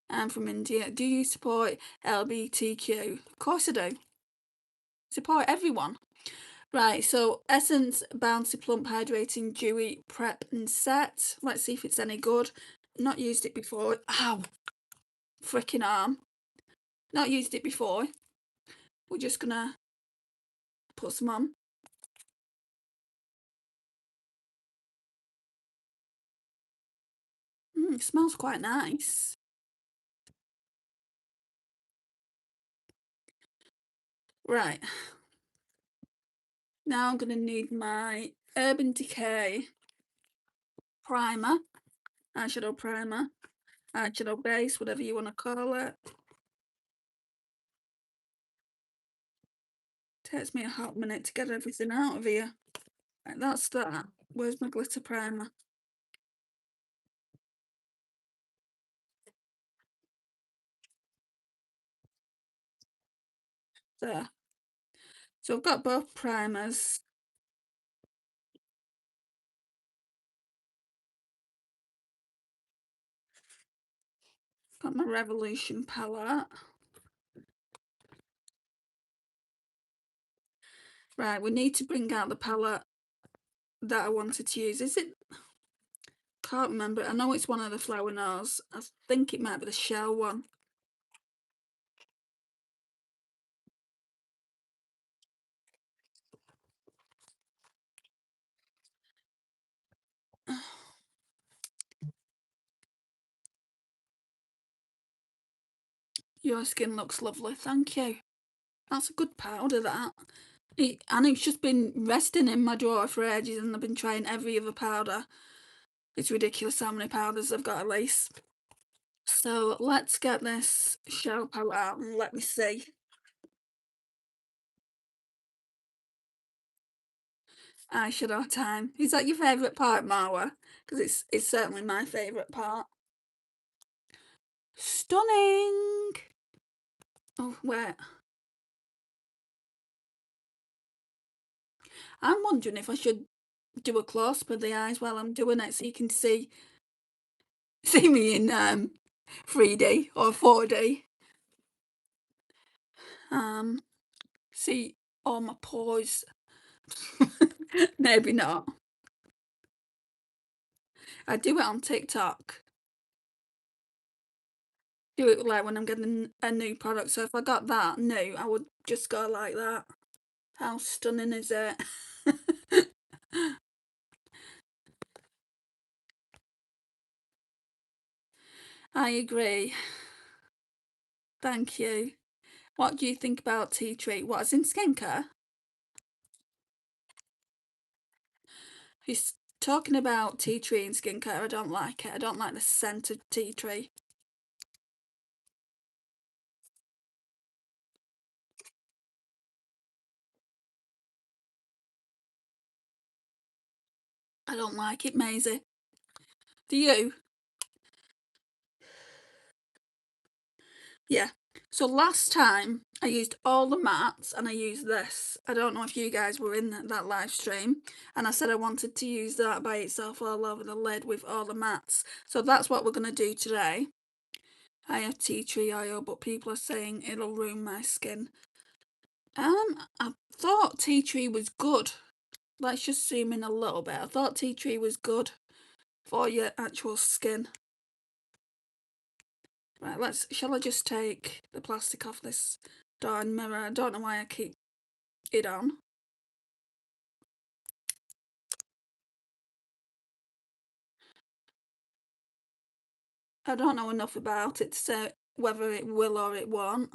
I'm from India. Do you support LGBTQ? Of course I do. Support everyone. Right, so Essence Bouncy Plump Hydrating Dewy Prep and Set. Let's see if it's any good. Not used it before. Ow! Freaking arm. Not used it before. We're just gonna put some on. It smells quite nice. Right. Now I'm gonna need my Urban Decay primer, eyeshadow primer, eyeshadow base, whatever you want to call it. Takes me a hot minute to get everything out of here. Right, that's that. Where's my glitter primer? There. So I've got both primers. Got my Revolution palette. Right, we need to bring out the palette that I wanted to use. Is it? Can't remember. I know it's one of the Flower Nose. I think it might be the Shell one. Your skin looks lovely, thank you. That's a good powder, that. And it's just been resting in my drawer for ages and I've been trying every other powder. It's ridiculous how many powders I've got at least. So let's get this shell palette out and let me see. Eyeshadow time. Is that your favourite part, Marwa? Because it's certainly my favourite part. Stunning! Oh, wait. I'm wondering if I should do a close-up of the eyes while I'm doing it so you can see me in 3D or 4D. See all my pores. Maybe not. I do it on TikTok. Do it like when I'm getting a new product. So if I got that new, I would just go like that. How stunning is it? I agree. Thank you. What do you think about tea tree? What is in skincare? He's talking about tea tree in skincare. I don't like it. I don't like the scent of tea tree. I don't like it, Maisie. Do you? Yeah. So last time I used all the mats and I used this. I don't know if you guys were in that live stream, and I said I wanted to use that by itself all over the lid with all the mats. So that's what we're going to do today. I have tea tree oil, but people are saying it'll ruin my skin. I thought tea tree was good. Let's just zoom in a little bit. I thought tea tree was good for your actual skin. Right, shall I just take the plastic off this darn mirror? I don't know why I keep it on. I don't know enough about it to say whether it will or it won't.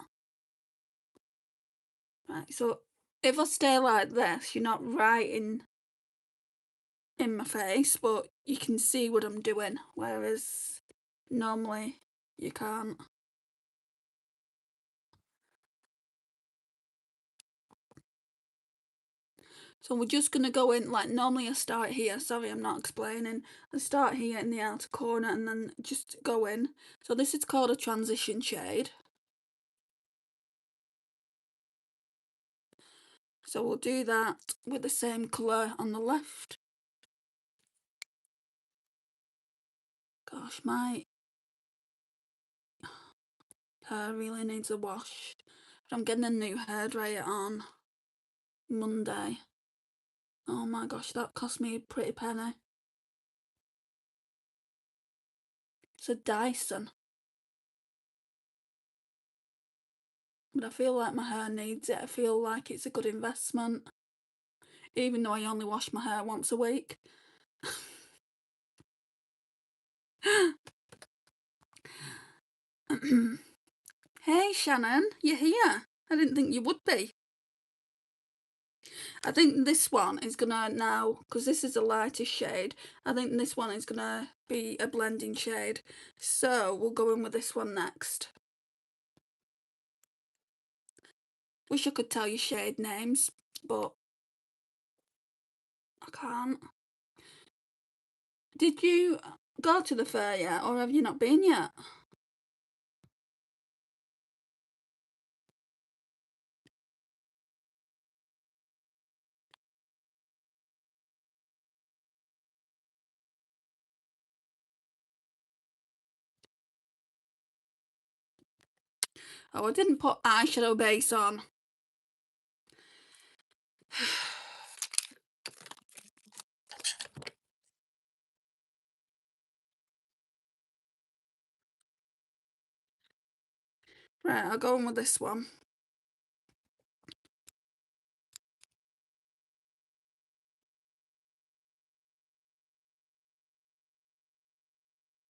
Right, so if I stay like this, you're not right in my face, but you can see what I'm doing, whereas normally you can't. So we're just going to go in, like normally I start here, sorry I'm not explaining, I start here in the outer corner and then just go in. So this is called a transition shade. So we'll do that with the same colour on the left. Gosh, my hair really needs a wash. But I'm getting a new hairdryer on Monday. Oh my gosh, that cost me a pretty penny. It's a Dyson. But I feel like my hair needs it. I feel like it's a good investment. Even though I only wash my hair once a week. Hey Shannon, you're here. I didn't think you would be. I think this one is gonna now, because this is a lighter shade, I think this one is gonna be a blending shade. So we'll go in with this one next. Wish I could tell you shade names, but I can't. Did you go to the fair yet, or have you not been yet? Oh, I didn't put eyeshadow base on. Right, I'll go in with this one.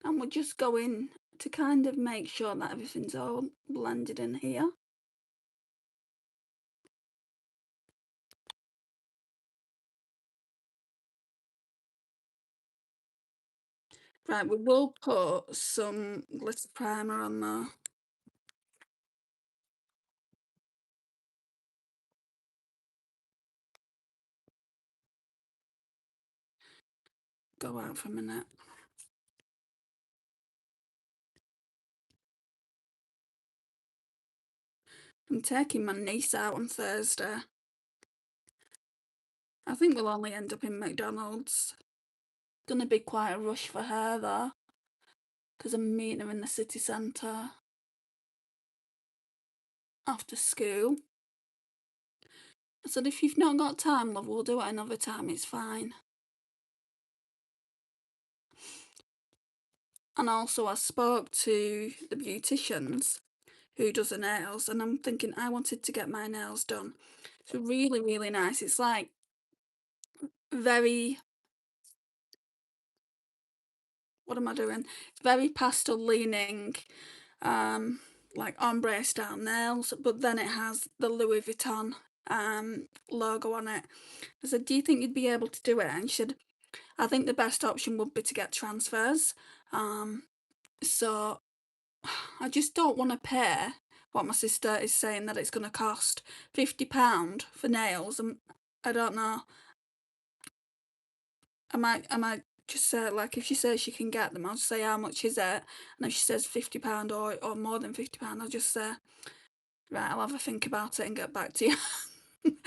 And we'll just go in to kind of make sure that everything's all blended in here. Right, we will put some glitter primer on there. Go out for a minute. I'm taking my niece out on Thursday. I think we'll only end up in McDonald's. Gonna be quite a rush for her though, because I'm meeting her in the city centre after school. I said, if you've not got time, love, we'll do it another time, it's fine. And also I spoke to the beauticians who does the nails, and I'm thinking I wanted to get my nails done. It's really, really nice. It's like very, what am I doing? It's very pastel leaning, like ombre style nails, but then it has the Louis Vuitton logo on it. I said, do you think you'd be able to do it? And she said, I think the best option would be to get transfers. So I just don't want to pay what my sister is saying that it's going to cost, £50 for nails. And I don't know. Am I just say, like, if she says she can get them, I'll just say, how much is it? And if she says £50 or more than £50, I'll just say, right, I'll have a think about it and get back to you.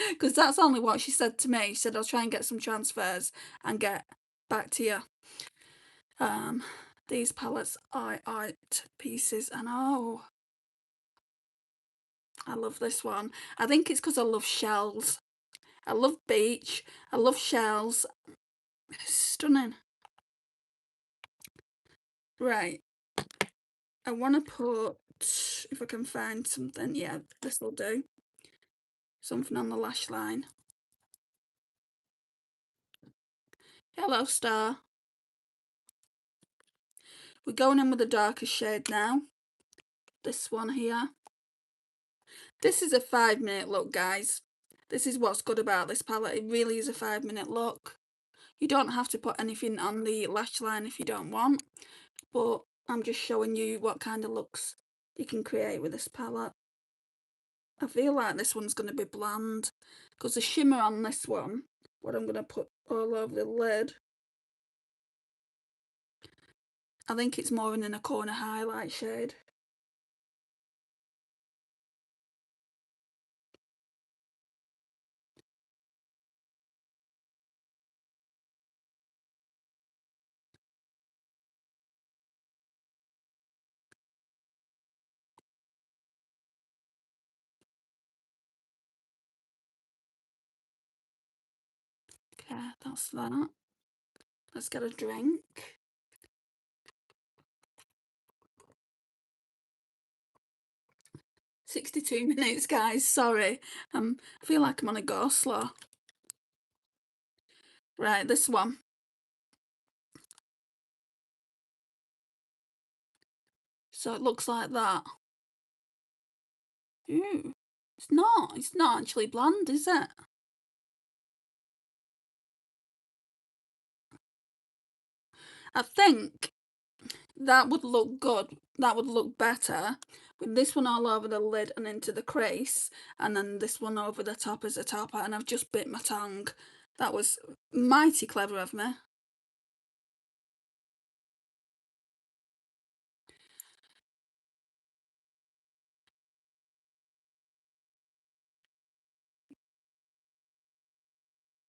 Because that's only what she said to me. She said, I'll try and get some transfers and get back to you. These palettes are art pieces, and oh, I love this one. I think it's because I love shells. I love beach. I love shells. It's stunning. Right. I want to put, if I can find something, yeah, this will do. Something on the lash line. Hello, Star. We're going in with the darker shade now. This one here. This is a 5-minute look, guys. This is what's good about this palette. It really is a 5-minute look. You don't have to put anything on the lash line if you don't want, but I'm just showing you what kind of looks you can create with this palette. I feel like this one's going to be bland because the shimmer on this one, what I'm going to put all over the lid, I think it's more in a corner highlight shade. Okay, that's that. Let's get a drink. 62 minutes, guys. Sorry. I feel like I'm on a go slow. Right, this one. So it looks like that. Ooh, it's not. It's not actually bland, is it? I think that would look good. That would look better with this one all over the lid and into the crease, and then this one over the top as a topper, and I've just bit my tongue. That was mighty clever of me.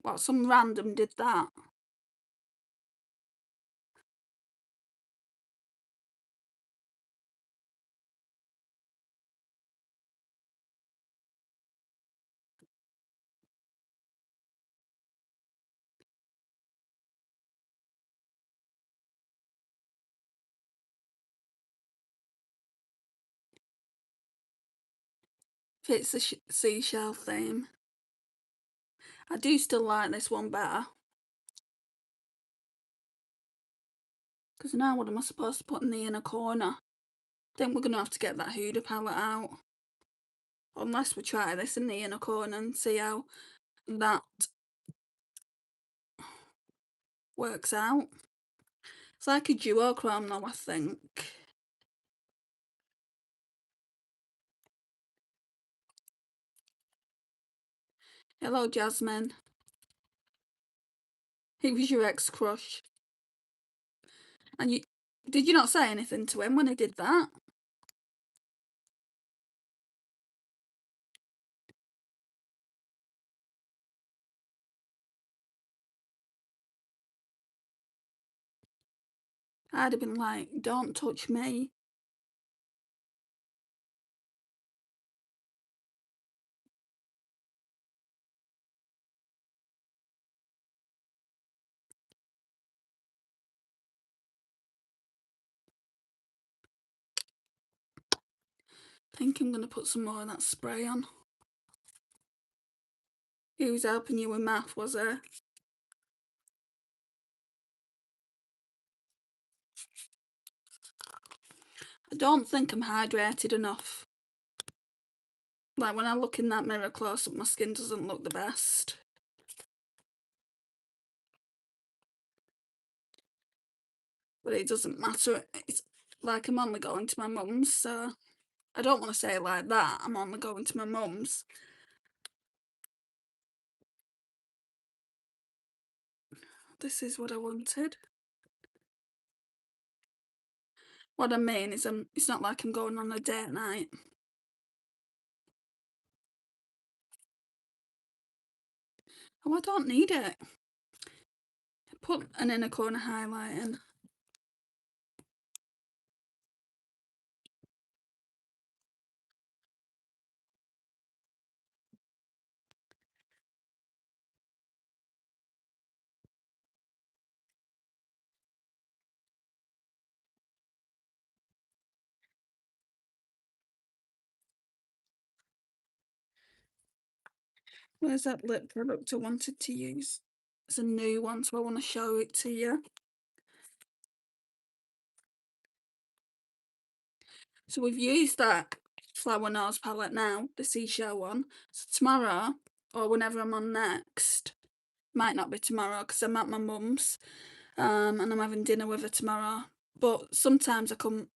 What, some random did that? Fits the seashell theme. I do still like this one better. Because now what am I supposed to put in the inner corner? I think we're going to have to get that Huda palette out. Unless we try this in the inner corner and see how that works out. It's like a duochrome though, I think. Hello, Jasmine. He was your ex-crush. And did you not say anything to him when he did that? I'd have been like, don't touch me. I think I'm going to put some more of that spray on. He was helping you with math, was he? I don't think I'm hydrated enough. Like when I look in that mirror close up, my skin doesn't look the best. But it doesn't matter. It's like I'm only going to my mum's, so I don't want to say it like that. I'm only going to my mum's. This is what I wanted. What I mean is it's not like I'm going on a date night. Oh, I don't need it. Put an inner corner highlight in. Where's that lip product I wanted to use? It's a new one, so I want to show it to you. So we've used that Flower Nose palette now, the seashell one. So tomorrow, or whenever I'm on next, might not be tomorrow because I'm at my mum's, and I'm having dinner with her tomorrow. But sometimes I come,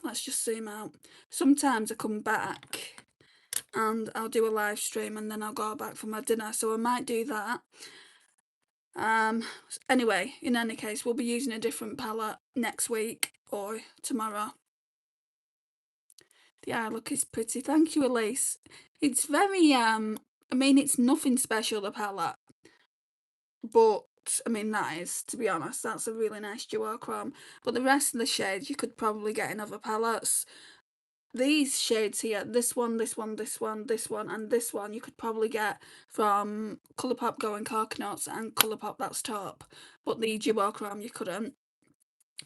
let's just zoom out. Sometimes I come back and I'll do a live stream and then I'll go back for my dinner. So I might do that. Anyway, in any case, we'll be using a different palette next week or tomorrow. The eye look is pretty. Thank you, Elise. It's very, I mean, it's nothing special, the palette. But, I mean, that is, to be honest, that's a really nice duochrome. But the rest of the shades you could probably get in other palettes. These shades here, this one, this one, this one, this one, and this one, you could probably get from Colourpop Going Coconuts and Colourpop That's Top. But the duochrome you couldn't.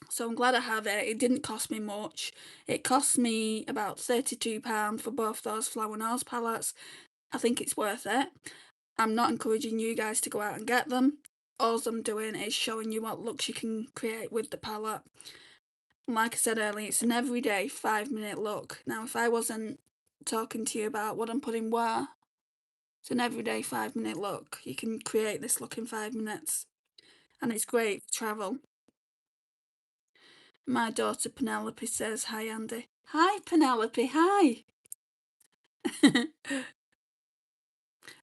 So I'm glad I have it. It didn't cost me much. It cost me about £32 for both those Flower Nose palettes. I think it's worth it. I'm not encouraging you guys to go out and get them. All I'm doing is showing you what looks you can create with the palette. Like I said earlier, it's an everyday 5-minute look. Now, if I wasn't talking to you about what I'm putting where, it's an everyday 5-minute look. You can create this look in 5 minutes. And it's great for travel. My daughter Penelope says, "Hi, Andy." Hi, Penelope. Hi.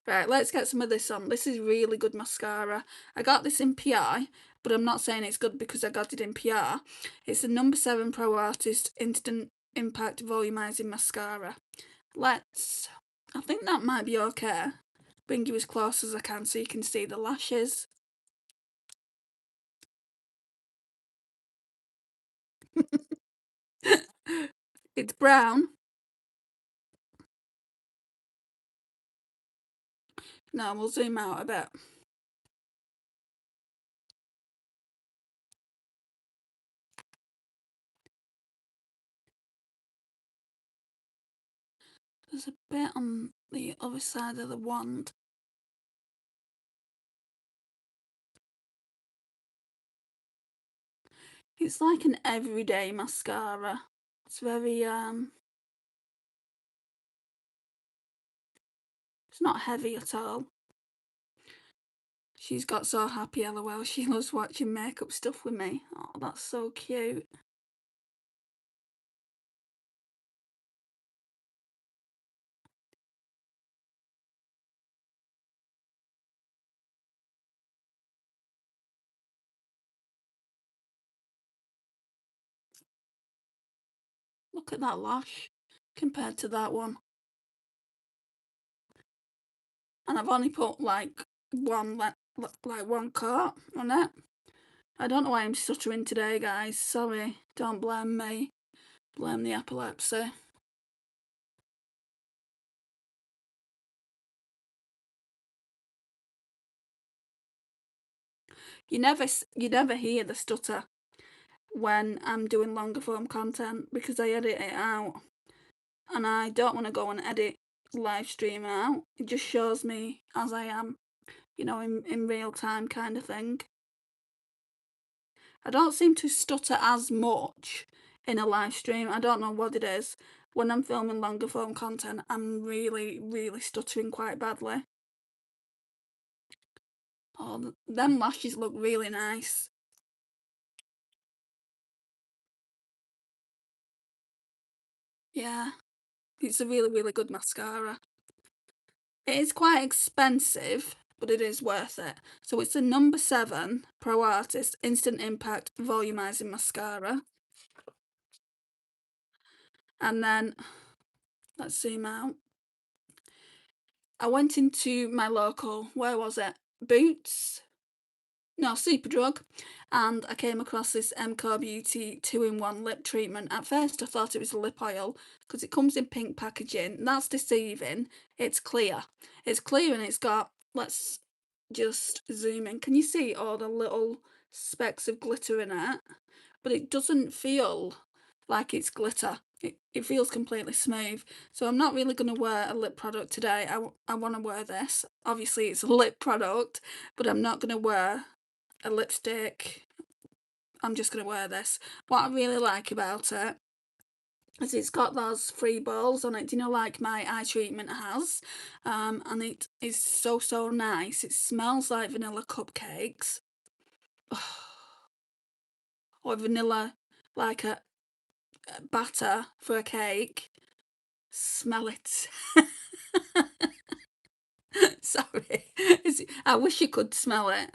Right, let's get some of this on. This is really good mascara. I got this in PR, but I'm not saying it's good because I got it in PR. It's the No. 7 Pro Artist Instant Impact Volumizing Mascara. I think that might be okay. Bring you as close as I can so you can see the lashes. It's brown. Now we'll zoom out a bit. There's a bit on the other side of the wand. It's like an everyday mascara. It's very, it's not heavy at all. She's got so happy, lol. She loves watching makeup stuff with me. Oh, that's so cute. Look at that lash compared to that one. And I've only put like one coat on it. I don't know why I'm stuttering today, guys. Sorry. Don't blame me. Blame the epilepsy. You never hear the stutter when I'm doing longer form content because I edit it out. And I don't want to go and edit live stream out. It just shows me as I am, in real time kind of thing. I don't seem to stutter as much in a live stream. I don't know what it is. When I'm filming longer form content, I'm really, really stuttering quite badly. Oh, them lashes look really nice. Yeah, it's a really, really good mascara. It is quite expensive, but it is worth it. So it's the No. 7 Pro Artist Instant Impact Volumizing Mascara. And then, let's zoom out. I went into my local, where was it? Boots? No, Superdrug, and I came across this MCO Beauty 2-in-1 lip treatment. At first I thought it was a lip oil because it comes in pink packaging. That's deceiving. It's clear. It's clear and it's got, let's just zoom in. Can you see all the little specks of glitter in it? But it doesn't feel like it's glitter. It feels completely smooth. So I'm not really going to wear a lip product today. I want to wear this. Obviously it's a lip product, but I'm not going to wear a lipstick. I'm just going to wear this. What I really like about it is it's got those 3 balls on it, you know, like my eye treatment has. And it is so, so nice. It smells like vanilla cupcakes. Or vanilla, like a batter for a cake. Smell it. Sorry. I wish you could smell it.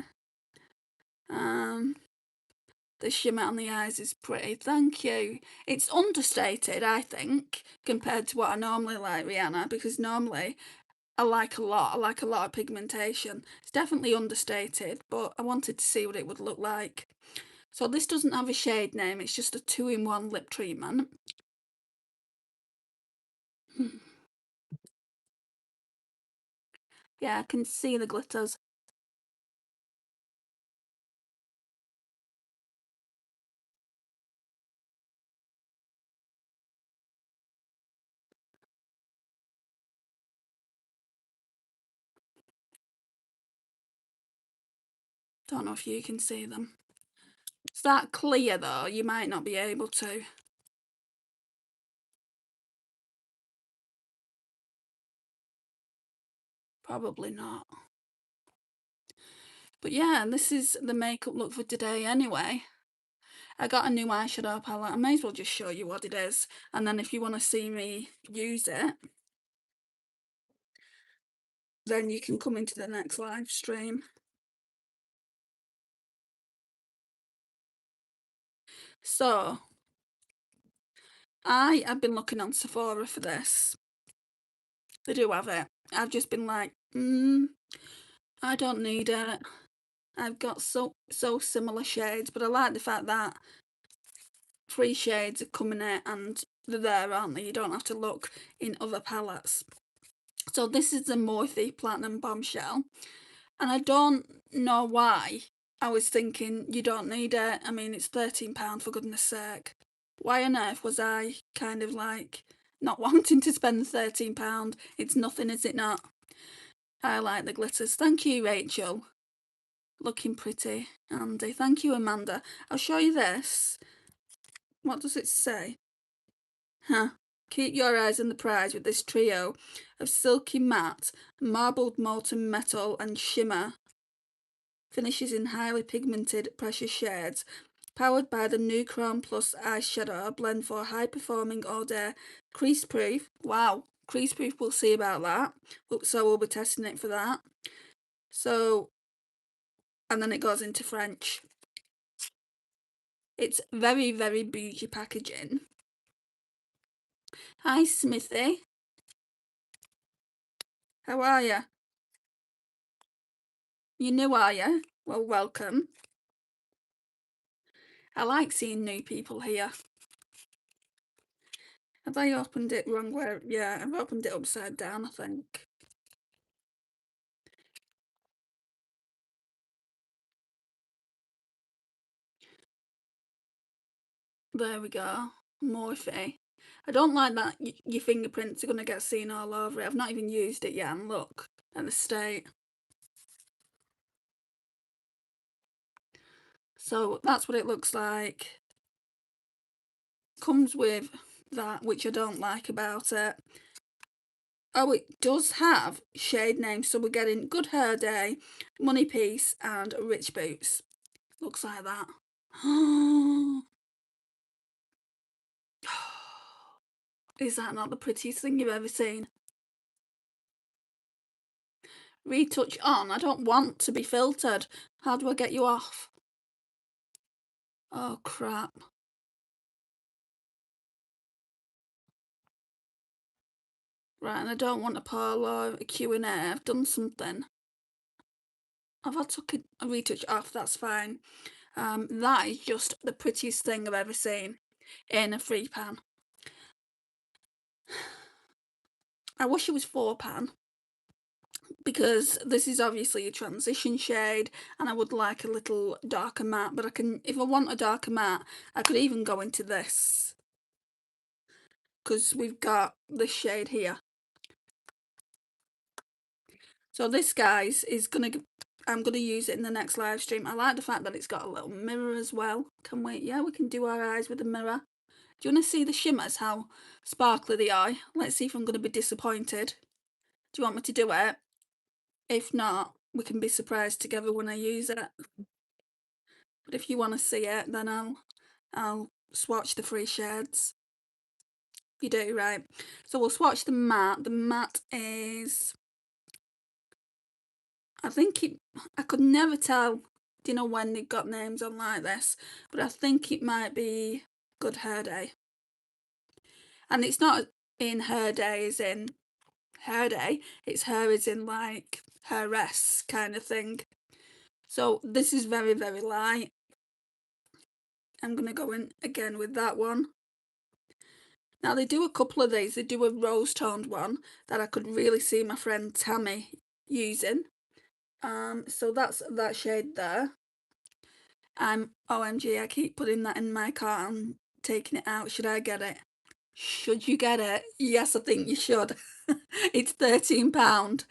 The shimmer on the eyes is pretty, thank you. It's understated, I think, compared to what I normally like, Rihanna, because normally I like a lot. I like a lot of pigmentation. It's definitely understated, but I wanted to see what it would look like. So this doesn't have a shade name, it's just a 2-in-1 lip treatment. Yeah, I can see the glitters. Don't know if you can see them. It's that clear though, you might not be able to. Probably not. But yeah, this is the makeup look for today anyway. I got a new eyeshadow palette. I may as well just show you what it is. And then if you want to see me use it, then you can come into the next live stream. So, I have been looking on Sephora for this. They do have it. I've just been like, I don't need it. I've got so similar shades, but I like the fact that 3 shades are coming out and they're there, aren't they? You don't have to look in other palettes. So this is the Morphe Platinum Bombshell. And I don't know why I was thinking you don't need it. I mean, it's £13 for goodness sake. Why on earth was I kind of like not wanting to spend £13? It's nothing, is it not? I like the glitters. Thank you, Rachel. Looking pretty, Andy. Thank you, Amanda. I'll show you this. What does it say? Huh. Keep your eyes on the prize with this trio of silky matte, marbled molten metal and shimmer finishes in highly pigmented precious shades, powered by the new Chrome Plus eyeshadow blend for high-performing all-day crease-proof. Wow, crease-proof, we'll see about that. So we'll be testing it for that. So, and then it goes into French. It's very, very bougie packaging. Hi, Smithy. How are you? You new, are you? Well, welcome. I like seeing new people here. Have I opened it wrong way? Yeah, I've opened it upside down, I think. There we go. Morphe. I don't like that your fingerprints are going to get seen all over it. I've not even used it yet, and look at the state. So that's what it looks like. Comes with that, which I don't like about it. Oh, it does have shade names, so we're getting Good Hair Day, Money Piece, and Rich Boots. Looks like that. Is that not the prettiest thing you've ever seen? Retouch on. I don't want to be filtered. How do I get you off? Oh, crap. Right, and I don't want a pearl or a Q&A. I've done something. I took a retouch off, that's fine. That is just the prettiest thing I've ever seen in a free pan. I wish it was 4 pan because this is obviously a transition shade and I would like a little darker matte, but I can, if I want a darker matte, I could even go into this because we've got this shade here. So this, guys, is I'm gonna use it in the next live stream. I like the fact that it's got a little mirror as well. Can we? Yeah, we can do our eyes with a mirror. Do you want to see the shimmers, how sparkly they are? Let's see if I'm going to be disappointed. Do you want me to do it? If not, we can be surprised together when I use it. But if you want to see it, then I'll swatch the 3 shades. You do, right? So we'll swatch the matte. The matte is, I could never tell, do you know, when they've got names on like this, but I think it might be Good Hair Day. And it's not in Her Day as in Hair Day, it's her as in like heiress kind of thing. So this is very, very light. I'm going to go in again with that one. Now they do a couple of these. They do a rose toned one that I could really see my friend Tammy using. So that's that shade there. OMG, I keep putting that in my cart and taking it out. Should I get it? Should you get it? Yes, I think you should. It's £13.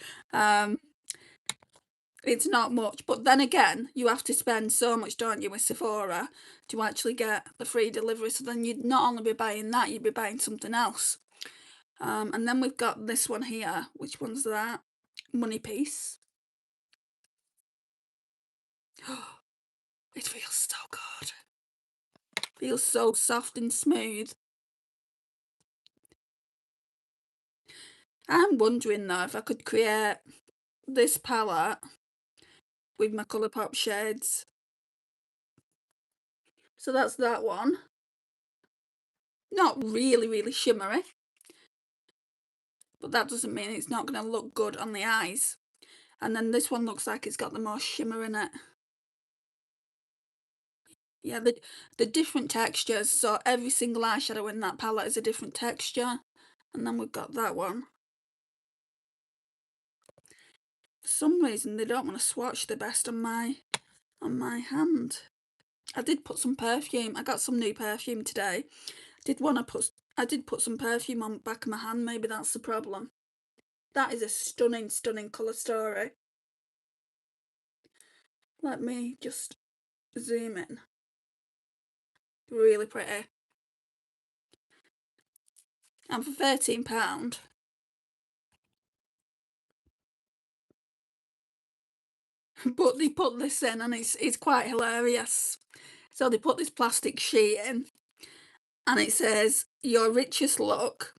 It's not much, but then again, you have to spend so much, don't you, with Sephora to actually get the free delivery. So then you'd not only be buying that, you'd be buying something else. And then we've got this one here. Which one's that? Money Piece. It feels so good. Feels so soft and smooth. I'm wondering though if I could create this palette with my Colourpop shades. So that's that one. Not really, really shimmery, but that doesn't mean it's not going to look good on the eyes. And then this one looks like it's got the most shimmer in it. Yeah, the different textures, so every single eyeshadow in that palette is a different texture. And then we've got that one. For some reason they don't want to swatch the best on my hand. I did put some perfume. I got some new perfume today. I did put some perfume on the back of my hand. Maybe that's the problem. That is a stunning, stunning colour story. Let me just zoom in. Really pretty. And for £13, but they put this in and it's quite hilarious. So they put this plastic sheet in and it says, your richest look.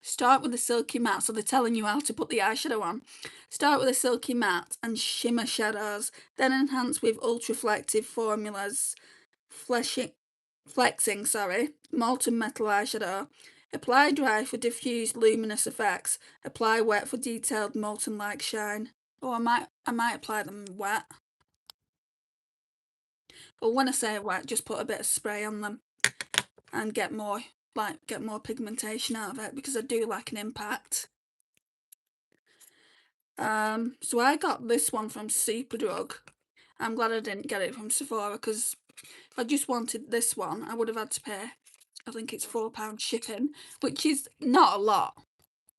Start with a silky matte. So they're telling you how to put the eyeshadow on. Start with a silky matte and shimmer shadows, then enhance with ultra-reflective formulas, flexing, molten metal eyeshadow. Apply dry for diffused luminous effects. Apply wet for detailed molten-like shine. Oh, I might apply them wet. But when I say wet, just put a bit of spray on them and get more pigmentation out of it because I do like an impact. So I got this one from Superdrug. I'm glad I didn't get it from Sephora because if I just wanted this one, I would have had to pay, I think it's £4 shipping, which is not a lot.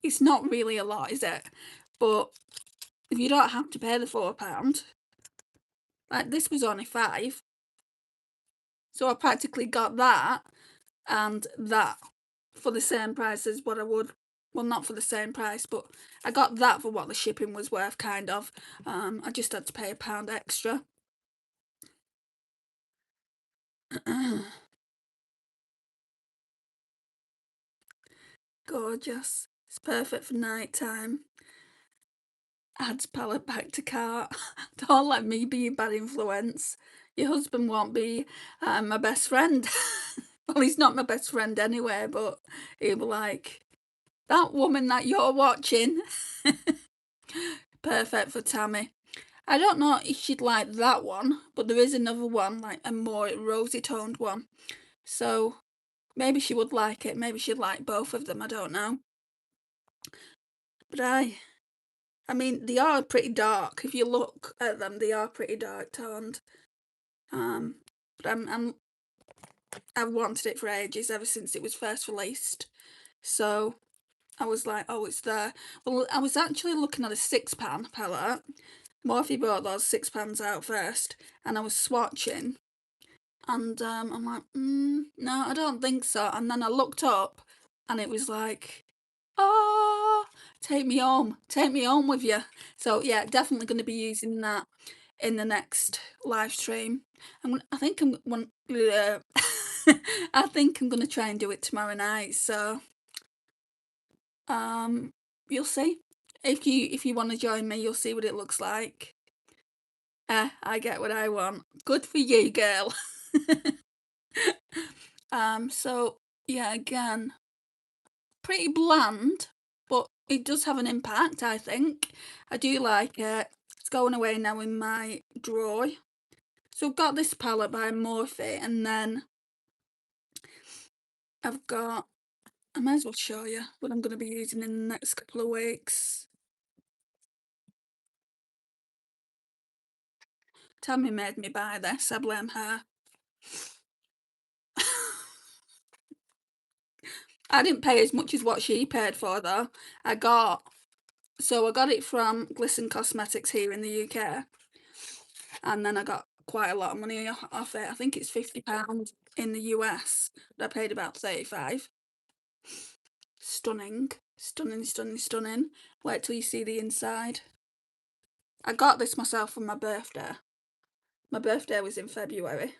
It's not really a lot, is it? But if you don't have to pay the £4, like this was only £5. So I practically got that and that for the same price as what I would, well, not for the same price, but I got that for what the shipping was worth, kind of. I just had to pay £1 extra. Gorgeous. It's perfect for night time. Adds palette back to cart. Don't let me be a bad influence. Your husband won't be my best friend. Well, he's not my best friend anyway, but he'll be like, That woman that you're watching, perfect for Tammy. I don't know if she'd like that one, but there is another one, like a more rosy toned one. So maybe she would like it. Maybe she'd like both of them. I don't know. But I mean, they are pretty dark. If you look at them, they are pretty dark toned. Um, but I've wanted it for ages, ever since it was first released. So I was like, oh, it's there. Well, I was actually looking at a £6 palette. Morphe brought those £6 out first, and I was swatching, and I'm like, no, I don't think so. And then I looked up, and it was like, oh, take me home with you. So yeah, definitely going to be using that in the next live stream. I think I'm I think I'm gonna try and do it tomorrow night. So you'll see. If you want to join me, you'll see what it looks like. I get what I want. Good for you, girl. So yeah, again, pretty bland, but it does have an impact, I think. I do like it. It's going away now in my drawer. So I've got this palette by Morphe, and then I've got, I might as well show you what I'm going to be using in the next couple of weeks. Tammy made me buy this, I blame her. I didn't pay as much as what she paid for though. I got it from Glisten Cosmetics here in the UK, and then I got quite a lot of money off it. I think it's £50 in the US, but I paid about 35. Stunning, stunning, stunning, stunning. Wait till you see the inside. I got this myself for my birthday. My birthday was in February.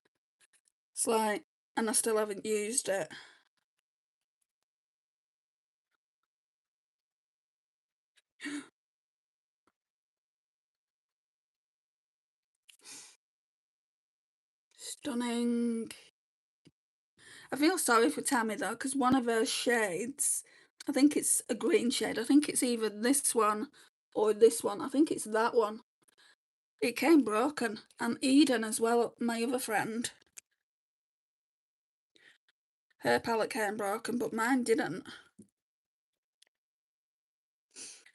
It's like, and I still haven't used it. Stunning. I feel sorry for Tammy though, because one of her shades, I think it's a green shade. I think it's either this one or this one. I think it's that one. It came broken. And Eden as well, my other friend. Her palette came broken, but mine didn't.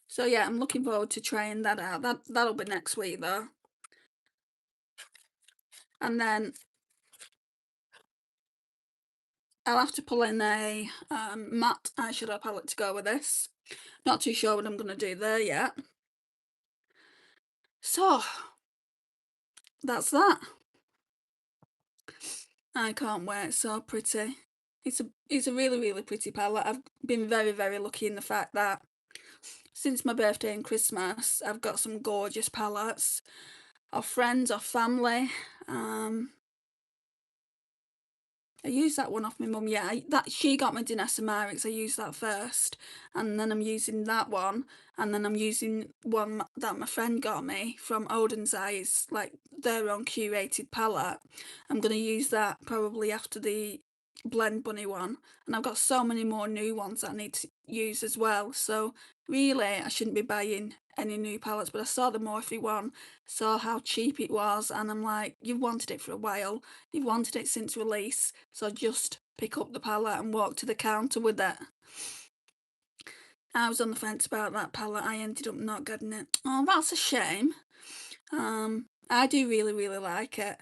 So yeah, I'm looking forward to trying that out. That'll be next week though. And then I'll have to pull in a matte eyeshadow palette to go with this. Not too sure what I'm going to do there yet. So, that's that. I can't wait, it's so pretty. It's a really, really pretty palette. I've been very, very lucky in the fact that since my birthday and Christmas, I've got some gorgeous palettes of friends or family. I used that one off my mum, yeah. She got me Danessa Myricks, I used that first. And then I'm using that one. And then I'm using one that my friend got me from Odin's Eyes, like their own curated palette. I'm going to use that probably after the Blend Bunny one. And I've got so many more new ones that I need to use as well. So really, I shouldn't be buying any new palettes. But I saw the Morphe one, saw how cheap it was. And I'm like, you've wanted it for a while. You've wanted it since release, so just pick up the palette and walk to the counter with it. I was on the fence about that palette. I ended up not getting it. Oh, that's a shame. I do really, really like it.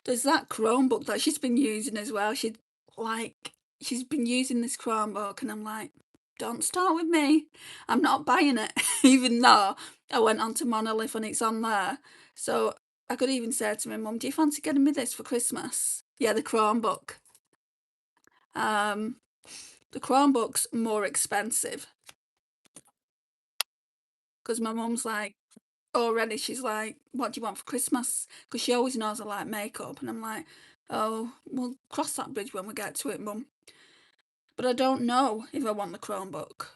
There's that Chromebook that she's been using as well. She's been using this Chromebook, and I'm like, don't start with me. I'm not buying it, even though I went onto Monolith and it's on there. So I could even say to my mum, do you fancy getting me this for Christmas? Yeah, the Chromebook. The Chromebook's more expensive, because my mum's like, already she's like, what do you want for Christmas? Because she always knows I like makeup, and I'm like, oh, we'll cross that bridge when we get to it, mum. But I don't know if I want the Chromebook.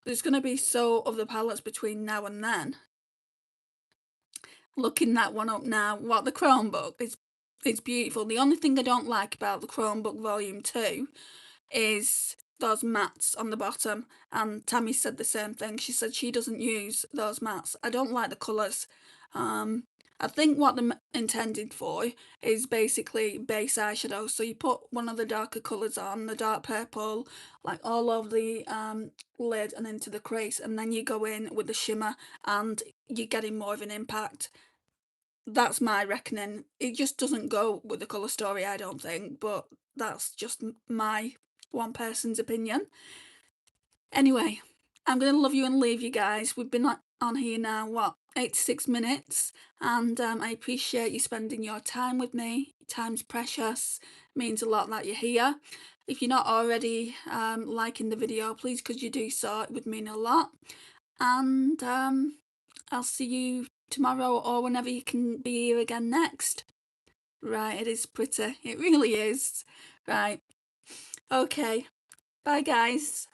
There's going to be so other palettes between now and then. Looking that one up now, what the Chromebook is, it's beautiful. The only thing I don't like about the Chromebook Volume 2 is those mats on the bottom, and Tammy said the same thing. She said she doesn't use those mats. I don't like the colours. I think what they're intended for is basically base eyeshadow. So you put one of the darker colours on, the dark purple, like all over the lid and into the crease, and then you go in with the shimmer and you're getting more of an impact. That's my reckoning. It just doesn't go with the colour story, I don't think, but that's just my one person's opinion. Anyway, I'm gonna love you and leave you guys. We've been on here now, what, 86 minutes, and I appreciate you spending your time with me. Time's precious. Means a lot that you're here. If you're not already liking the video, please could you do so? It would mean a lot. And I'll see you tomorrow or whenever you can be here again next. Right, it is pretty. It really is. Right. Okay. Bye, guys.